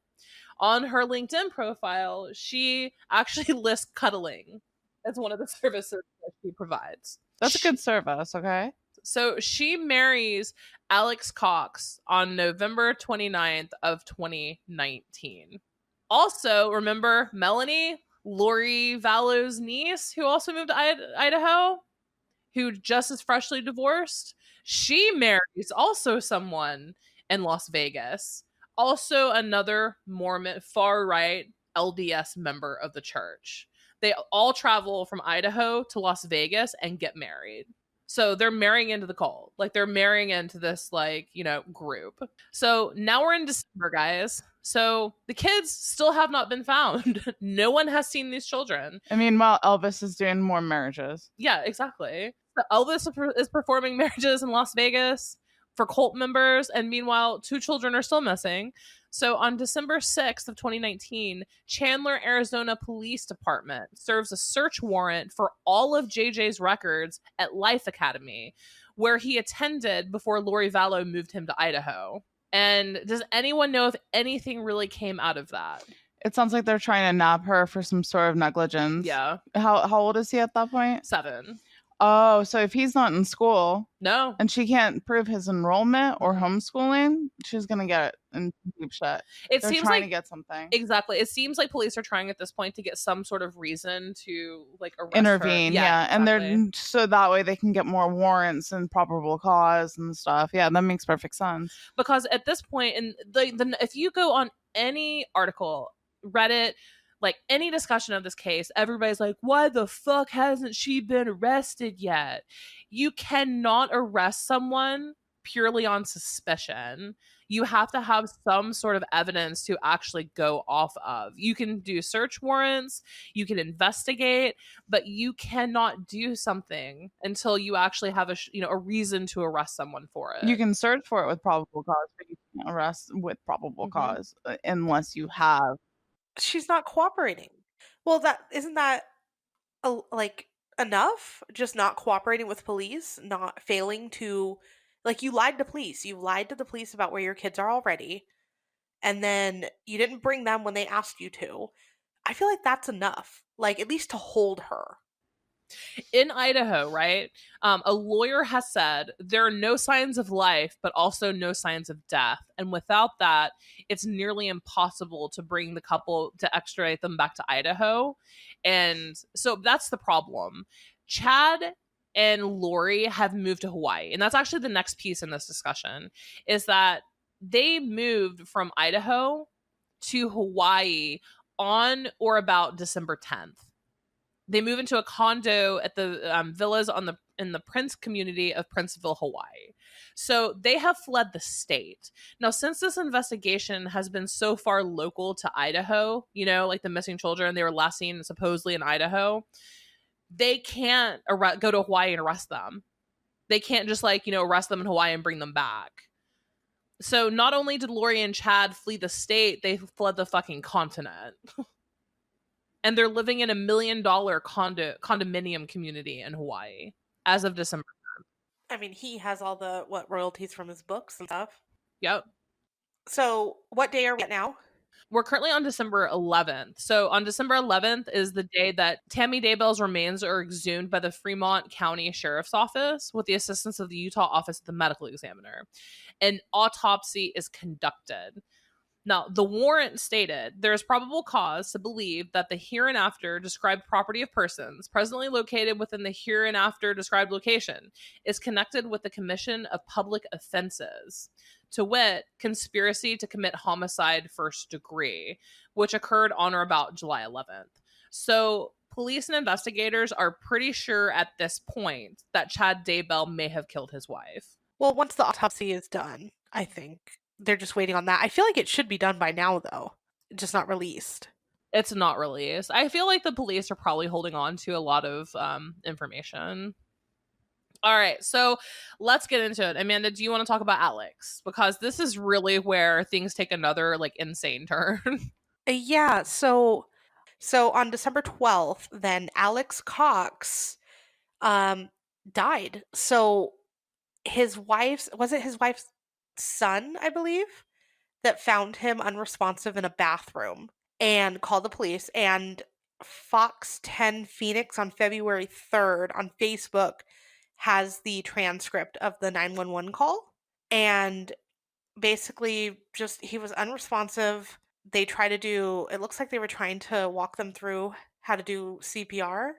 On her LinkedIn profile, she actually lists cuddling as one of the services that she provides. That's a good service, okay? So she marries Alex Cox on November 29th of 2019. Also, remember Melanie, Lori Vallow's niece, who also moved to Idaho, who just is freshly divorced? She marries also someone in Las Vegas. Also another Mormon, far-right LDS member of the church. They all travel from Idaho to Las Vegas and get married. So they're marrying into the cult. Like, they're marrying into this, like, you know, group. So now we're in December, guys. So the kids still have not been found. No one has seen these children. I mean, while Elvis is doing more marriages. Yeah, exactly. So Elvis is performing marriages in Las Vegas for cult members, and meanwhile, 2 children are still missing. So on December 6th of 2019, Chandler, Arizona Police Department serves a search warrant for all of JJ's records at Life Academy, where he attended before Lori Vallow moved him to Idaho. And does anyone know if anything really came out of that? It sounds like they're trying to nab her for some sort of negligence. Yeah. How old is he at that point? 7. Oh, so if he's not in school No. and she can't prove his enrollment or homeschooling, she's going to get in deep shit. It They're seems trying like to get something. Exactly. It seems like police are trying at this point to get some sort of reason to, like, arrest Intervene, her. yeah. And exactly. they're so that way they can get more warrants and probable cause and stuff. Yeah, that makes perfect sense. Because at this point, and if you go on any article, Reddit, like any discussion of this case, everybody's like, why the fuck hasn't she been arrested yet? You cannot arrest someone purely on suspicion. You have to have some sort of evidence to actually go off of. You can do search warrants, you can investigate, but you cannot do something until you actually have a reason to arrest someone for it. You can search for it with probable cause, but you can't arrest with probable cause unless you have. She's not cooperating. Well, isn't that like enough? Just not cooperating with police, not failing to, like, you lied to police. You lied to the police about where your kids are already, and then you didn't bring them when they asked you to. I feel like that's enough, like, at least to hold her. In Idaho, right? A lawyer has said there are no signs of life, but also no signs of death. And without that, it's nearly impossible to bring the couple to extradite them back to Idaho. And so that's the problem. Chad and Lori have moved to Hawaii. And that's actually the next piece in this discussion, is that they moved from Idaho to Hawaii on or about December 10th. They move into a condo at the villas in the Prince community of Princeville, Hawaii. So they have fled the state. Now, since this investigation has been so far local to Idaho, you know, like the missing children, they were last seen supposedly in Idaho, they can't go to Hawaii and arrest them. They can't just, like, you know, arrest them in Hawaii and bring them back. So not only did Lori and Chad flee the state, they fled the fucking continent. And they're living in $1 million condominium community in Hawaii as of December 10th. I mean, he has all the royalties from his books and stuff. Yep. So what day are we at now? We're currently on December 11th. So on December 11th is the day that Tammy Daybell's remains are exhumed by the Fremont County Sheriff's Office with the assistance of the Utah Office of the Medical Examiner. An autopsy is conducted. Now, the warrant stated there is probable cause to believe that the hereinafter described property of persons presently located within the hereinafter described location is connected with the commission of public offenses, to wit, conspiracy to commit homicide first degree, which occurred on or about July 11th. So police and investigators are pretty sure at this point that Chad Daybell may have killed his wife. Well, once the autopsy is done, I think they're just waiting on that. I feel like it should be done by now, though. Just not released. It's not released. I feel like the police are probably holding on to a lot of information. All right, so let's get into it. Amanda, do you want to talk about Alex? Because this is really where things take another, like, insane turn. Yeah, so on December 12th, then Alex Cox died. So was it his wife's son, I believe, that found him unresponsive in a bathroom and called the police. And Fox 10 Phoenix on February 3rd on Facebook has the transcript of the 911 call. And basically just he was unresponsive. They try to do, it looks like they were trying to walk them through how to do CPR.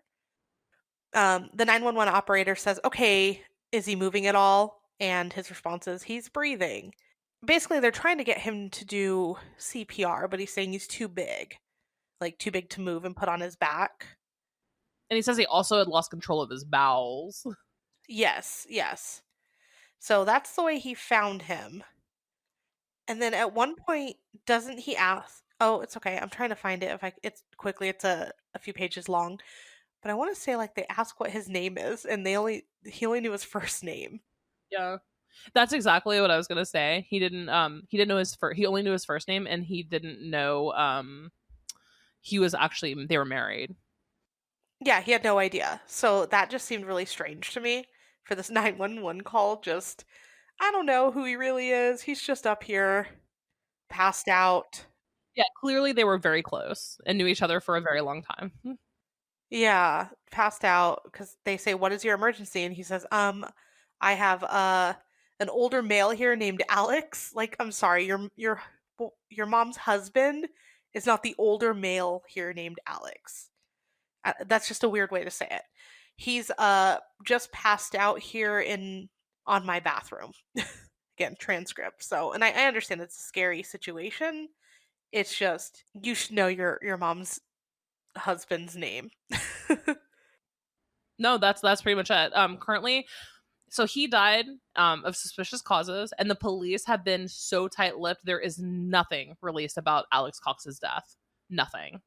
The 911 operator says, okay, is he moving at all? And his response is, he's breathing. Basically, they're trying to get him to do CPR, but he's saying he's too big. Like, too big to move and put on his back. And he says he also had lost control of his bowels. Yes, yes. So that's the way he found him. And then at one point, doesn't he ask? Oh, it's okay. I'm trying to find it. It's quickly. It's a few pages long, but I want to say like they ask what his name is, and he only knew his first name. Yeah. That's exactly what I was gonna say. He didn't know he only knew his first name, and he didn't know he was actually they were married. Yeah, he had no idea. So that just seemed really strange to me for this 911 call. Just, I don't know who he really is. He's just up here, passed out. Yeah, clearly they were very close and knew each other for a very long time. Yeah, passed out because they say, "What is your emergency?" And he says, I have an older male here named Alex. Like, I'm sorry, your mom's husband is not the older male here named Alex. That's just a weird way to say it. He's just passed out here in on my bathroom. Again, transcript. So, and I understand it's a scary situation. It's just you should know your mom's husband's name. No, that's pretty much it. Currently, so he died of suspicious causes, and the police have been so tight-lipped. There is nothing released about Alex Cox's death. Nothing.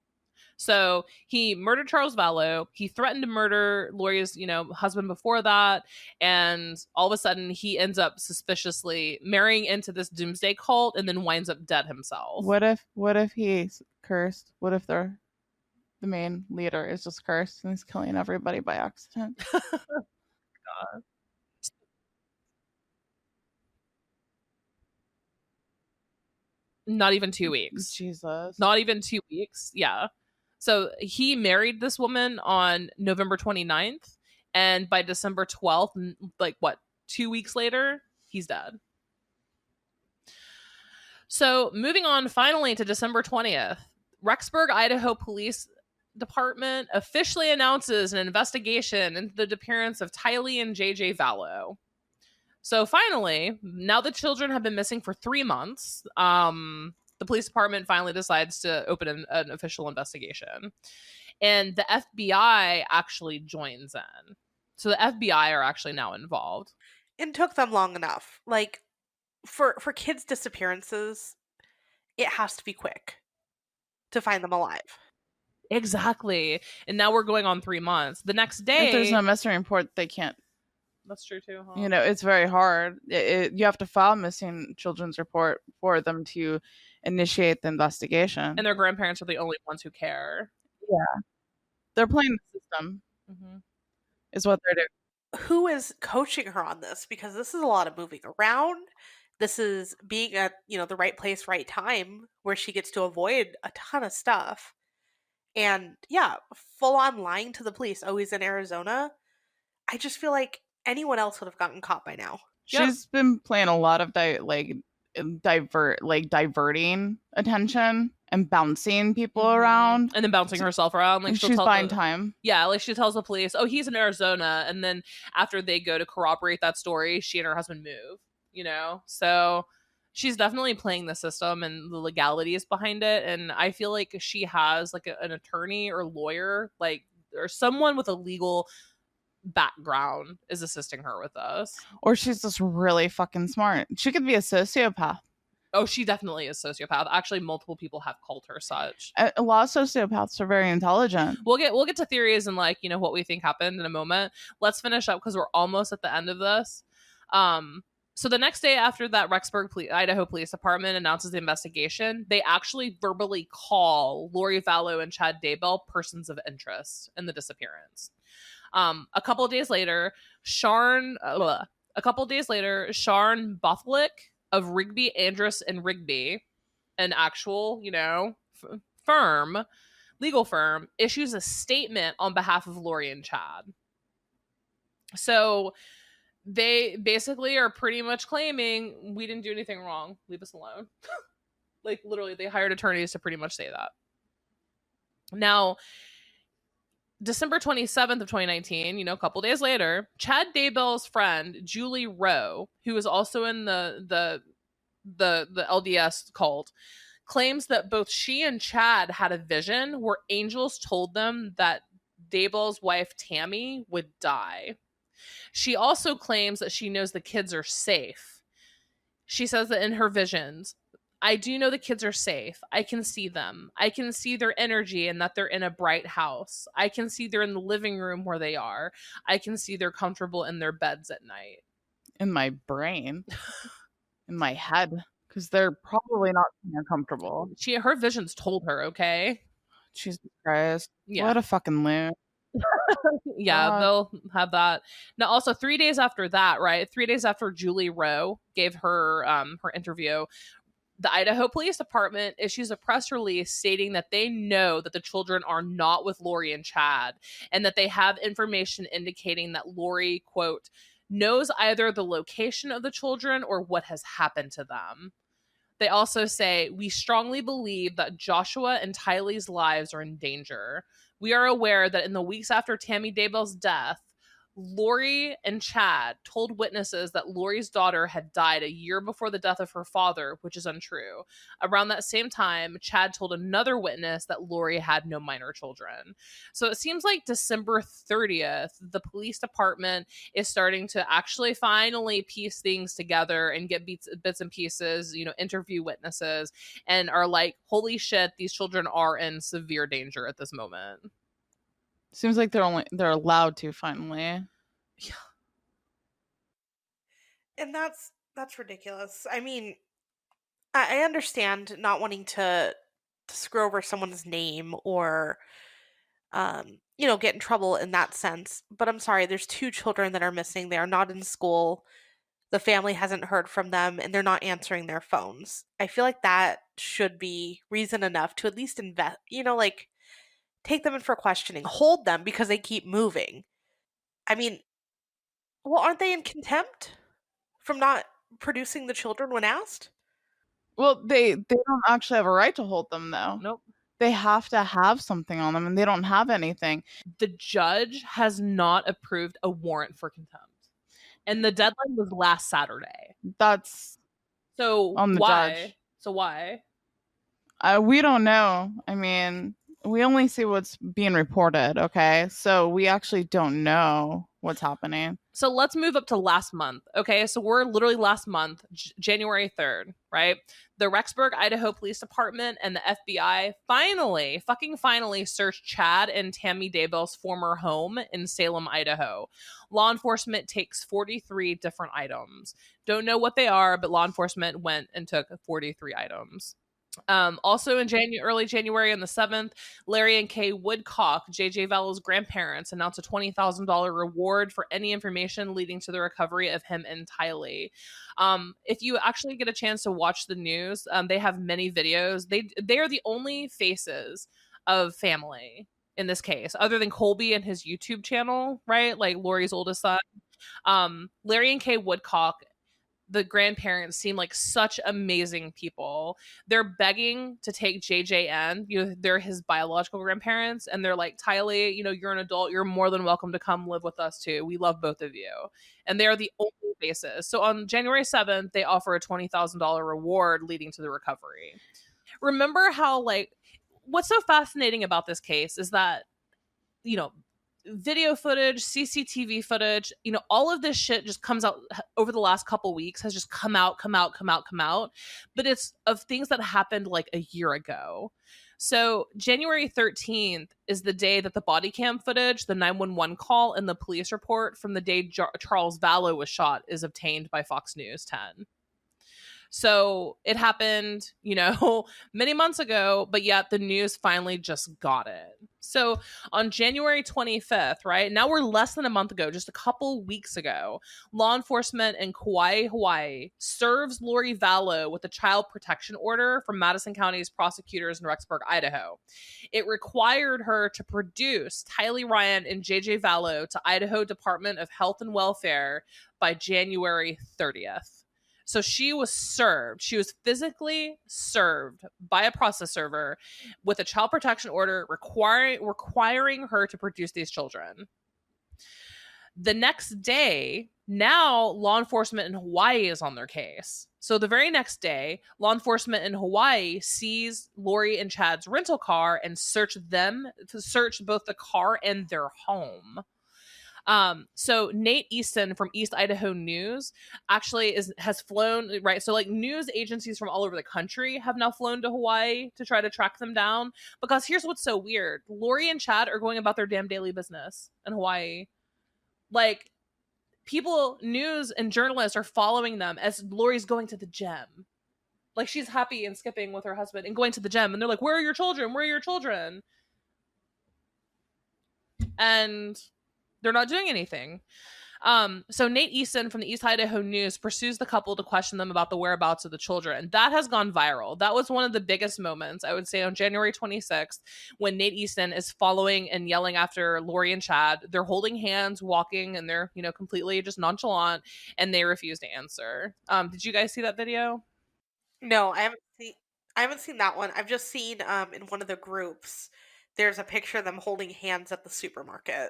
So he murdered Charles Vallow. He threatened to murder Lori's, husband before that, and all of a sudden he ends up suspiciously marrying into this Doomsday cult, and then winds up dead himself. What if he's cursed? What if the main leader is just cursed and he's killing everybody by accident? God. Not even 2 weeks. Jesus. Not even 2 weeks. Yeah. So he married this woman on November 29th, and by December 12th, like 2 weeks later, he's dead. So moving on finally to December 20th, Rexburg, Idaho Police Department officially announces an investigation into the disappearance of Tylee and JJ Vallow. So finally, now the children have been missing for 3 months, the police department finally decides to open an official investigation. And the FBI actually joins in. So the FBI are actually now involved. It took them long enough. Like, for kids' disappearances, it has to be quick to find them alive. Exactly. And now we're going on 3 months. The next day... If there's no missing report, they can't. That's true too, huh? It's very hard. You have to file missing children's report for them to initiate the investigation. And their grandparents are the only ones who care. Yeah. They're playing the system, is what they're doing. Who is coaching her on this? Because this is a lot of moving around. This is being at, the right place, right time, where she gets to avoid a ton of stuff. And yeah, full on lying to the police. Oh, he's in Arizona. I just feel like anyone else would have gotten caught by now. She's been playing a lot of diverting attention and bouncing people around, and then bouncing herself around. Like she's buying time. Yeah, like she tells the police, "Oh, he's in Arizona," and then after they go to corroborate that story, she and her husband move. So she's definitely playing the system and the legalities behind it. And I feel like she has like an attorney or lawyer, or someone with a legal background is assisting her with this. Or she's just really fucking smart. She could be a sociopath. Oh, she definitely is sociopath. Actually, multiple people have called her such. A lot of sociopaths are very intelligent. We'll get to theories and what we think happened in a moment. Let's finish up because we're almost at the end of this. So the next day after that, Rexburg Idaho Police Department announces the investigation, they actually verbally call Lori Vallow and Chad Daybell persons of interest in the disappearance. A couple days later, Sharn Bothlick of Rigby, Andrus, and Rigby, an actual, legal firm, issues a statement on behalf of Lori and Chad. So they basically are pretty much claiming we didn't do anything wrong. Leave us alone. Like literally, they hired attorneys to pretty much say that. Now, December 27th of 2019, a couple days later, Chad Daybell's friend, Julie Rowe, who was also in the LDS cult, claims that both she and Chad had a vision where angels told them that Daybell's wife, Tammy, would die. She also claims that she knows the kids are safe. She says that in her visions, I do know the kids are safe. I can see them. I can see their energy and that they're in a bright house. I can see they're in the living room where they are. I can see they're comfortable in their beds at night. In my brain. In my head. Because they're probably not comfortable. Her visions told her, okay? Jesus Christ. Yeah. What a fucking loon. Yeah, they'll have that. Now, also 3 days after that, right? 3 days after Julie Rowe gave her her interview, the Idaho Police Department issues a press release stating that they know that the children are not with Lori and Chad, and that they have information indicating that Lori, quote, knows either the location of the children or what has happened to them. They also say, we strongly believe that Joshua and Tylee's lives are in danger. We are aware that in the weeks after Tammy Daybell's death, Lori and Chad told witnesses that Lori's daughter had died a year before the death of her father, which is untrue. Around that same time, Chad told another witness that Lori had no minor children. So it seems like December 30th, the police department is starting to actually finally piece things together and get bits and pieces, interview witnesses, and are like, holy shit, these children are in severe danger at this moment. Seems like they're allowed to finally. Yeah. And that's ridiculous. I mean, I understand not wanting to screw over someone's name or get in trouble in that sense. But I'm sorry, there's 2 children that are missing. They are not in school. The family hasn't heard from them, and they're not answering their phones. I feel like that should be reason enough to at least invest, take them in for questioning, hold them because they keep moving. I mean, well, aren't they in contempt from not producing the children when asked? Well, they don't actually have a right to hold them, though. Nope. They have to have something on them, and they don't have anything. The judge has not approved a warrant for contempt. And the deadline was last Saturday. That's so on the why? judge. So why? We don't know. I mean, we only see what's being reported, okay? So we actually don't know what's happening. So let's move up to last month, okay? So we're literally last month, January 3rd, right? The Rexburg, Idaho Police Department and the FBI finally searched Chad and Tammy Daybell's former home in Salem, Idaho. Law enforcement takes 43 different items. Don't know what they are, but law enforcement went and took 43 items. Also in early January on the 7th, Larry and Kay Woodcock, JJ Vallow's grandparents, announced a $20,000 reward for any information leading to the recovery of him and Tylee. If you actually get a chance to watch the news, they have many videos. They are the only faces of family in this case, other than Colby and his YouTube channel, right? Like Lori's oldest son. Larry and Kay Woodcock, the grandparents, seem like such amazing people. They're begging to take JJ in. They're his biological grandparents, and they're like, Tylee, you're an adult. You're more than welcome to come live with us too. We love both of you. And they are the only faces. So on January 7th, they offer a $20,000 reward leading to the recovery. Remember how, what's so fascinating about this case is that, video footage, CCTV footage, all of this shit just comes out over the last couple weeks, has just come out. But it's of things that happened like a year ago. So January 13th is the day that the body cam footage, the 911 call, and the police report from the day Charles Vallow was shot is obtained by Fox News 10. So it happened, many months ago, but yet the news finally just got it. So on January 25th, right, now we're less than a month ago, just a couple weeks ago, law enforcement in Kauai, Hawaii serves Lori Vallow with a child protection order from Madison County's prosecutors in Rexburg, Idaho. It required her to produce Tylee Ryan and JJ Vallow to Idaho Department of Health and Welfare by January 30th. So she was served. She was physically served by a process server with a child protection order requiring her to produce these children. The next day, now law enforcement in Hawaii is on their case. So the very next day, law enforcement in Hawaii sees Lori and Chad's rental car and search both the car and their home. So Nate Easton from East Idaho News actually has flown, right? So like news agencies from all over the country have now flown to Hawaii to try to track them down, because here's what's so weird. Lori and Chad are going about their damn daily business in Hawaii. Like, people, news and journalists are following them as Lori's going to the gym. Like, she's happy and skipping with her husband and going to the gym, and they're like, where are your children? Where are your children? And they're not doing anything. So Nate Easton from the East Idaho News pursues the couple to question them about the whereabouts of the children. That has gone viral. That was one of the biggest moments, I would say, on January 26th, when Nate Easton is following and yelling after Lori and Chad. They're holding hands, walking, and they're, completely just nonchalant, and they refuse to answer. Did you guys see that video? No, I haven't seen that one. I've just seen in one of the groups there's a picture of them holding hands at the supermarket.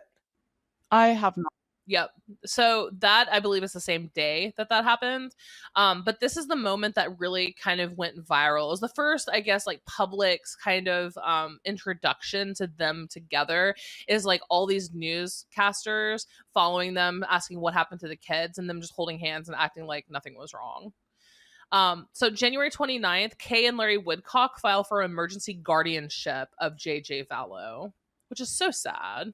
I have not. Yep. So that, I believe, is the same day that happened. But this is the moment that really kind of went viral. It was the first, I guess, like public's kind of introduction to them together, is like all these newscasters following them, asking what happened to the kids, and them just holding hands and acting like nothing was wrong. So January 29th, Kay and Larry Woodcock file for emergency guardianship of JJ Vallow, which is so sad.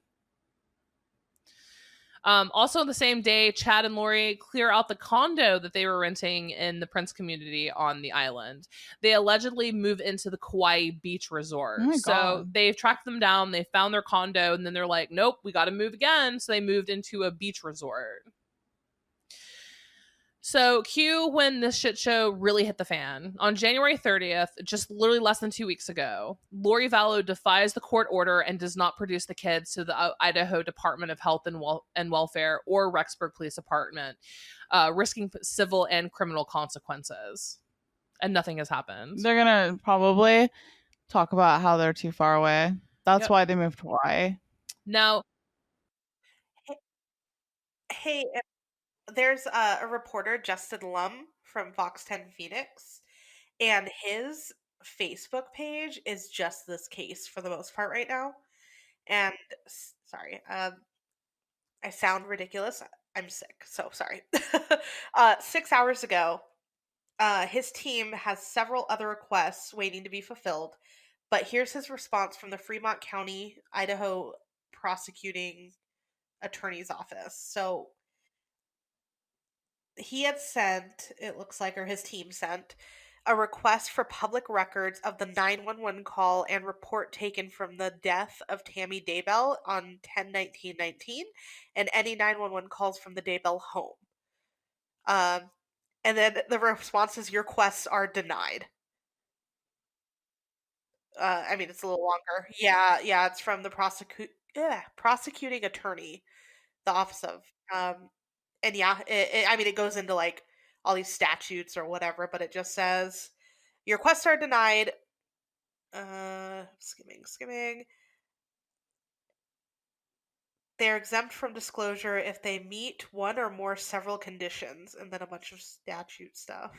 Also the same day, Chad and Lori clear out the condo that they were renting in the Prince community on the island. They allegedly move into the Kauai Beach Resort. Oh my so God. they've tracked them down, they found their condo, and then they're like, nope, we got to move again. So they moved into a beach resort. So cue when this shit show really hit the fan. On January 30th, just literally less than 2 weeks ago, Lori Vallow defies the court order and does not produce the kids to the Idaho Department of Health and Welfare or Rexburg Police Department, risking civil and criminal consequences. And nothing has happened. They're going to probably talk about how they're too far away. That's why they moved to Hawaii. Now, hey, there's a reporter, Justin Lum from Fox 10 Phoenix, and his Facebook page is just this case for the most part right now. And sorry, I sound ridiculous. I'm sick, so sorry. 6 hours ago, his team has several other requests waiting to be fulfilled, but here's his response from the Fremont County, Idaho prosecuting attorney's office. So he had sent, it looks like, or his team sent, a request for public records of the 911 call and report taken from the death of Tammy Daybell on 10/19/19, and any 911 calls from the Daybell home. And then the response is, your requests are denied. I mean, it's a little longer. Yeah, it's from the prosecuting attorney, the office of, and yeah, I mean, it goes into like all these statutes or whatever, but it just says your requests are denied. Skimming. They're exempt from disclosure if they meet one or more several conditions, and then a bunch of statute stuff.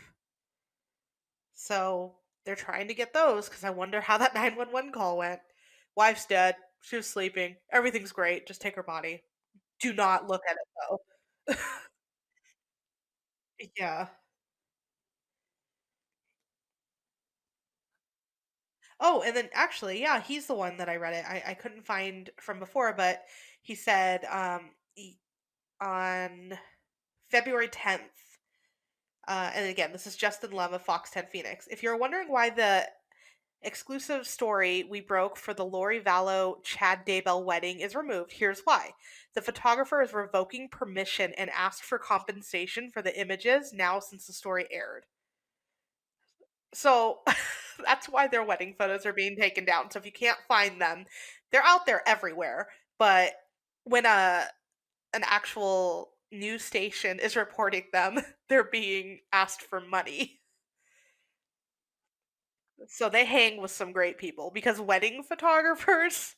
So they're trying to get those, because I wonder how that 911 call went. Wife's dead. She was sleeping. Everything's great. Just take her body. Do not look at it, though. Yeah. Oh, and then actually, yeah, he's the one that I read it. I couldn't find from before, but he said on February 10th, and again, this is Justin Lum of Fox 10 Phoenix. If you're wondering why the exclusive story we broke for the Lori Vallow Chad Daybell wedding is removed, here's why. The photographer is revoking permission and asked for compensation for the images now since the story aired. So that's why their wedding photos are being taken down. So if you can't find them, they're out there everywhere. But when an actual news station is reporting them, they're being asked for money. So they hang with some great people, because wedding photographers,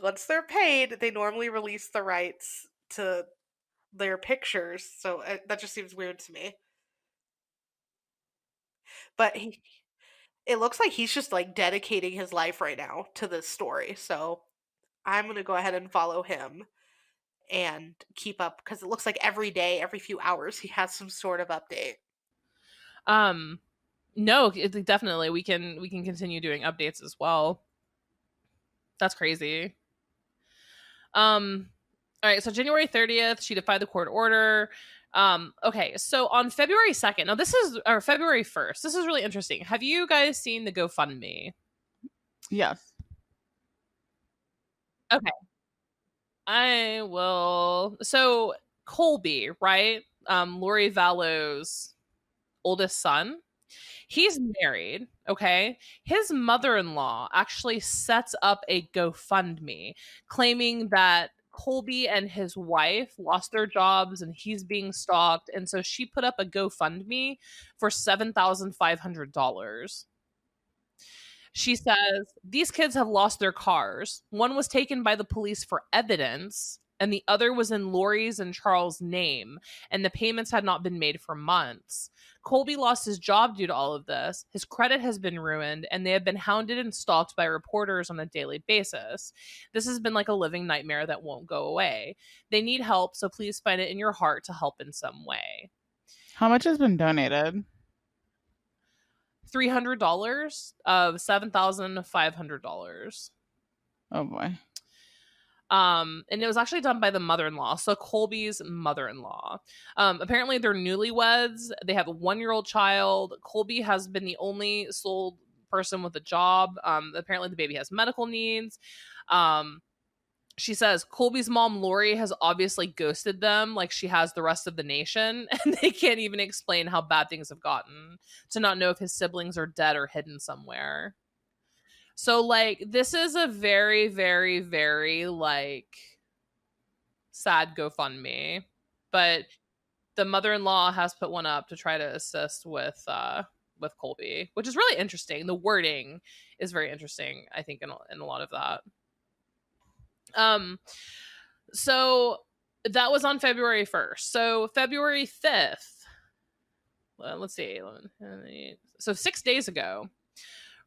once they're paid, they normally release the rights to their pictures. So that just seems weird to me. But it looks like he's just like dedicating his life right now to this story. So I'm going to go ahead and follow him. and keep up, because it looks like every day, every few hours, he has some sort of update. No, definitely we can continue doing updates as well. That's crazy. All right, so January 30th, she defied the court order. Okay, so on February 2nd, now this is, or February 1st, this is really interesting. Have you guys seen the GoFundMe? Yes. Okay. I will. So Colby, right? Lori Vallow's oldest son, he's married, okay? His mother-in-law actually sets up a GoFundMe claiming that Colby and his wife lost their jobs and he's being stalked, and so she put up a GoFundMe for $7,500. She says, these kids have lost their cars. One was taken by the police for evidence, and the other was in Lori's and Charles' name, and the payments had not been made for months. Colby lost his job due to all of this. His credit has been ruined, and they have been hounded and stalked by reporters on a daily basis. This has been like a living nightmare that won't go away. They need help, so please find it in your heart to help in some way. How much has been donated? $300 of $7,500. Oh boy. And it was actually done by the mother-in-law, so Colby's mother-in-law. Apparently they're newlyweds. They have a 1-year-old child. Colby has been the only sole person with a job. Apparently the baby has medical needs. She says Colby's mom, Lori, has obviously ghosted them like she has the rest of the nation, and they can't even explain how bad things have gotten, to not know if his siblings are dead or hidden somewhere. So, like, this is a very, very, very, like, sad GoFundMe. But the mother-in-law has put one up to try to assist with Colby, which is really interesting. The wording is very interesting, I think, in a lot of that. So that was on February 1st. So February 5th, let's see. So 6 days ago,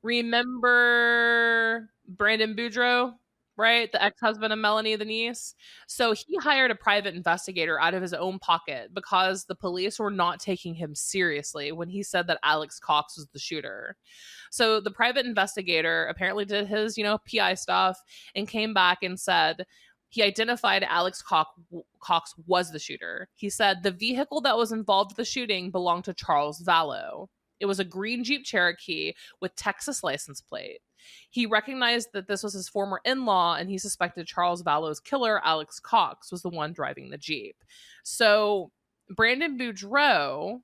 remember Brandon Boudreaux, right? The ex-husband of Melanie, the niece. So he hired a private investigator out of his own pocket because the police were not taking him seriously when he said that Alex Cox was the shooter. So the private investigator apparently did his, PI stuff and came back and said he identified Alex Cox was the shooter. He said the vehicle that was involved with the shooting belonged to Charles Vallow. It was a green Jeep Cherokee with Texas license plate. He recognized that this was his former in-law, and he suspected Charles Vallow's killer, Alex Cox, was the one driving the Jeep. So Brandon Boudreaux,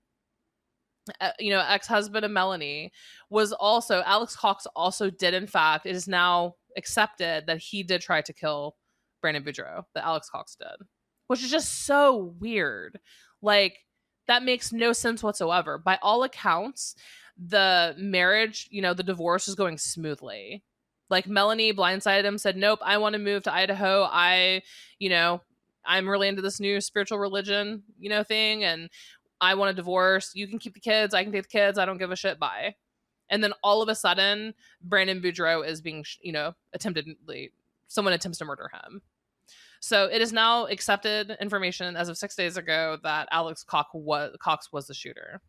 ex-husband of Melanie, Alex Cox also did, in fact, it is now accepted that he did try to kill Brandon Boudreaux, that Alex Cox did, which is just so weird. Like, that makes no sense whatsoever. By all accounts, the marriage, the divorce is going smoothly. Like, Melanie blindsided him, said, nope, I want to move to Idaho. I'm really into this new spiritual religion, thing, and I want a divorce. You can keep the kids. I can take the kids. I don't give a shit. Bye. And then all of a sudden, Brandon Boudreaux is being, someone attempts to murder him. So it is now accepted information as of 6 days ago that Alex Cox was the shooter.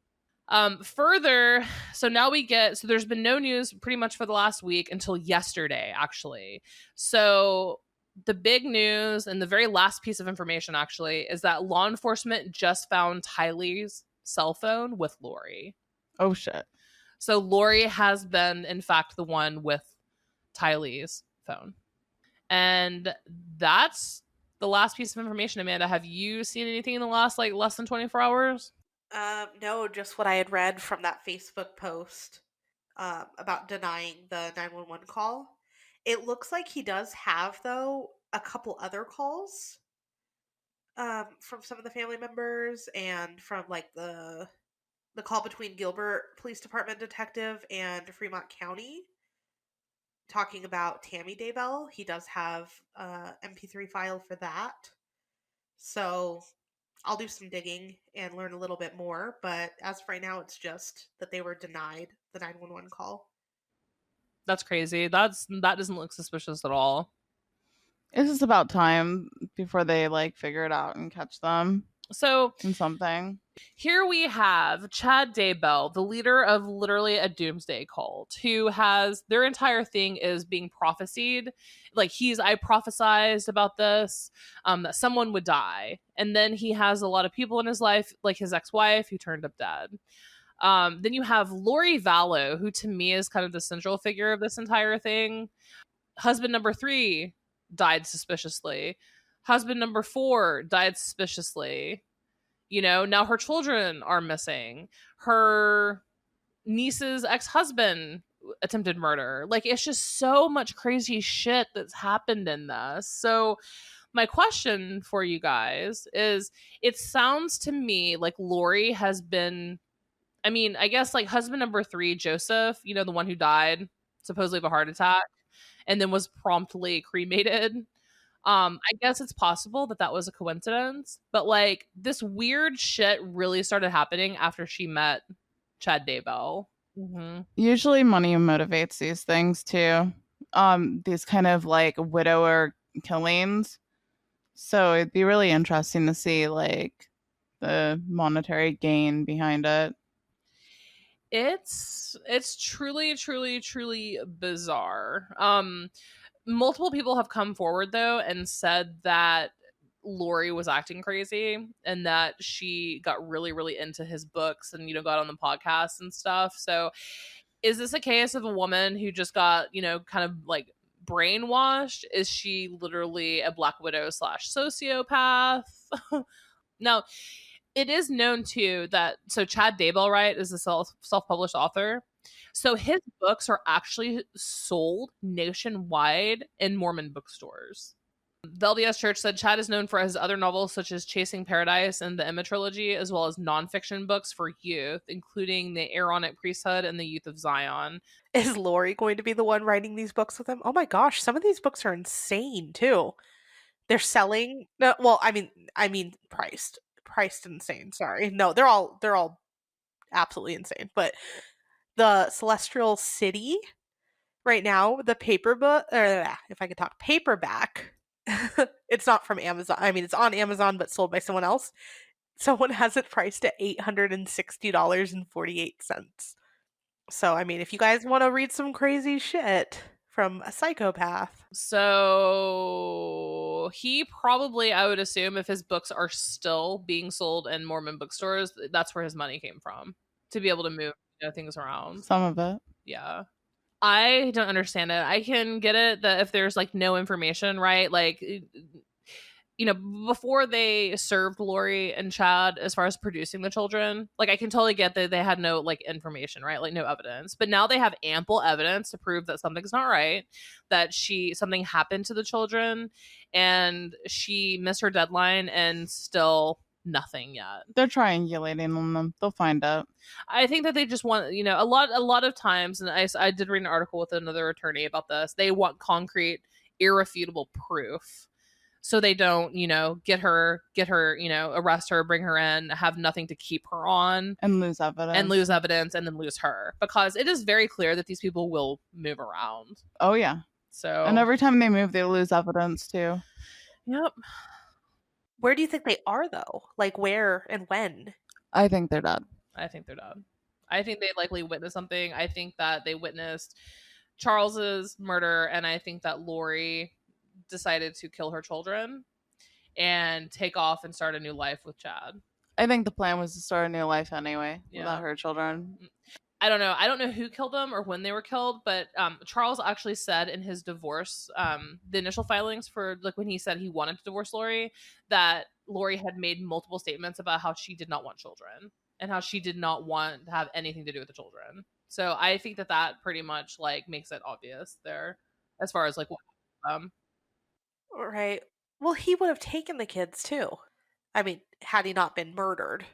Further, so now there's been no news pretty much for the last week until yesterday, actually. So the big news and the very last piece of information, actually, is that law enforcement just found Tylee's cell phone with Lori. Oh, shit. So Lori has been, in fact, the one with Tylee's phone. And that's the last piece of information. Amanda, have you seen anything in the last, less than 24 hours? No, just what I had read from that Facebook post about denying the 911 call. It looks like he does have, though, a couple other calls from some of the family members and from, the call between Gilbert Police Department detective and Fremont County, talking about Tammy Daybell. He does have a MP3 file for that. So I'll do some digging and learn a little bit more. But as of right now, it's just that they were denied the 911 call. That's crazy. That doesn't look suspicious at all. It's just about time before they like figure it out and catch them So in something. here we have Chad Daybell, the leader of literally a doomsday cult, who has their entire thing is being prophesied. Like I prophesized about this, that someone would die. And then he has a lot of people in his life, like his ex-wife who turned up dead. Then you have Lori Vallow, who to me is kind of the central figure of this entire thing. Husband number 3 died suspiciously. Husband number 4 died suspiciously. Now her children are missing. Her niece's ex-husband attempted murder. Like, it's just so much crazy shit that's happened in this. So my question for you guys is, it sounds to me like Lori has been, I guess like husband number 3, Joseph, the one who died supposedly of a heart attack and then was promptly cremated. I guess it's possible that was a coincidence, but like this weird shit really started happening after she met Chad Daybell. Usually money motivates these things too. These kind of like widower killings. So it'd be really interesting to see like the monetary gain behind it. It's truly, truly, truly bizarre. Multiple people have come forward though and said that Lori was acting crazy and that she got really, really into his books and, got on the podcast and stuff. So is this a case of a woman who just got, kind of like brainwashed? Is she literally a Black Widow / sociopath? Now, it is known too that, so Chad Daybell, right, is a self-published author. So his books are actually sold nationwide in Mormon bookstores. The LDS Church said Chad is known for his other novels such as Chasing Paradise and the Emma trilogy, as well as nonfiction books for youth, including The Aaronic Priesthood and The Youth of Zion. Is Lori going to be the one writing these books with him? Oh my gosh, some of these books are insane too. They're selling. No, well, I mean priced insane. Sorry, no, they're all absolutely insane. But the Celestial City right now, the paper book, or if I could talk, paperback. It's not from Amazon. I mean, it's on Amazon, but sold by someone else. Someone has it priced at $860.48. So, I mean, if you guys want to read some crazy shit from a psychopath. So he probably, I would assume, if his books are still being sold in Mormon bookstores, that's where his money came from to be able to move things around. Some of it. Yeah. I don't understand it. I can get it that if there's like no information, right? Like, before they served Lori and Chad as far as producing the children, like I can totally get that they had no like information, right? Like no evidence. But now they have ample evidence to prove that something's not right, that something happened to the children and she missed her deadline and still nothing yet. They're triangulating on them. They'll find out. I think that they just want, a lot of times, and I did read an article with another attorney about this, they want concrete, irrefutable proof. So they don't, get her, arrest her, bring her in, have nothing to keep her on. And lose evidence. And then lose her. Because it is very clear that these people will move around. Oh, yeah. So. And every time they move, they lose evidence, too. Yep. Where do you think they are, though? Like, where and when? I think they're dead. I think they likely witnessed something. I think that they witnessed Charles's murder, and I think that Lori decided to kill her children and take off and start a new life with Chad. I think the plan was to start a new life anyway, without her children. I don't know. I don't know who killed them or when they were killed, but Charles actually said in his divorce, the initial filings for like when he said he wanted to divorce Lori, that Lori had made multiple statements about how she did not want children and how she did not want to have anything to do with the children. So I think that pretty much like makes it obvious there as far as like what. Right. Well, he would have taken the kids too. I mean, had he not been murdered.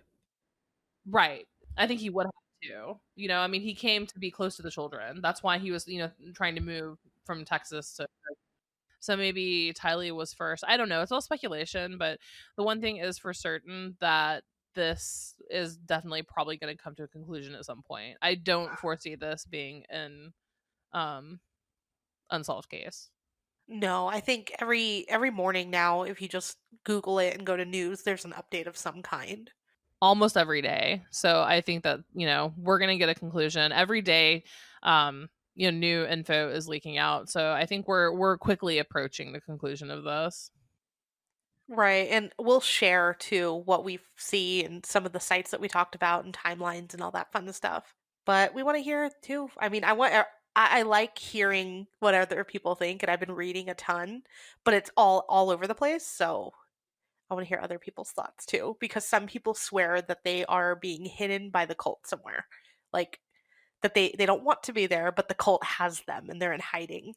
Right. I think he would have to. He came to be close to the children. That's why he was, trying to move from Texas to. So maybe Tylee was first. I don't know. It's all speculation, but the one thing is for certain that this is definitely probably going to come to a conclusion at some point. I don't foresee this being an unsolved case. No, I think every morning now, if you just Google it and go to news, there's an update of some kind. Almost every day. So I think that, we're going to get a conclusion every day. New info is leaking out. So I think we're quickly approaching the conclusion of this. Right, and we'll share too what we see and some of the sites that we talked about and timelines and all that fun stuff. But we want to hear too. I mean, I like hearing what other people think, and I've been reading a ton, but it's all over the place. So I want to hear other people's thoughts too, because some people swear that they are being hidden by the cult somewhere, like that they don't want to be there, but the cult has them and they're in hiding.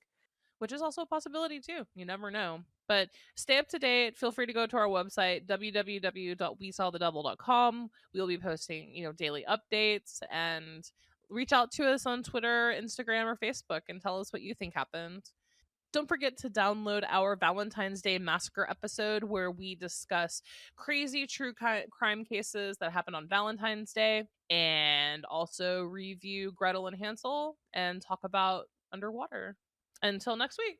Which is also a possibility too. You never know. But stay up to date. Feel free to go to our website, www.wesawthedouble.com. We'll be posting, daily updates, and reach out to us on Twitter, Instagram, or Facebook and tell us what you think happened. Don't forget to download our Valentine's Day Massacre episode where we discuss crazy true crime cases that happen on Valentine's Day, and also review Gretel and Hansel and talk about Underwater. Until next week.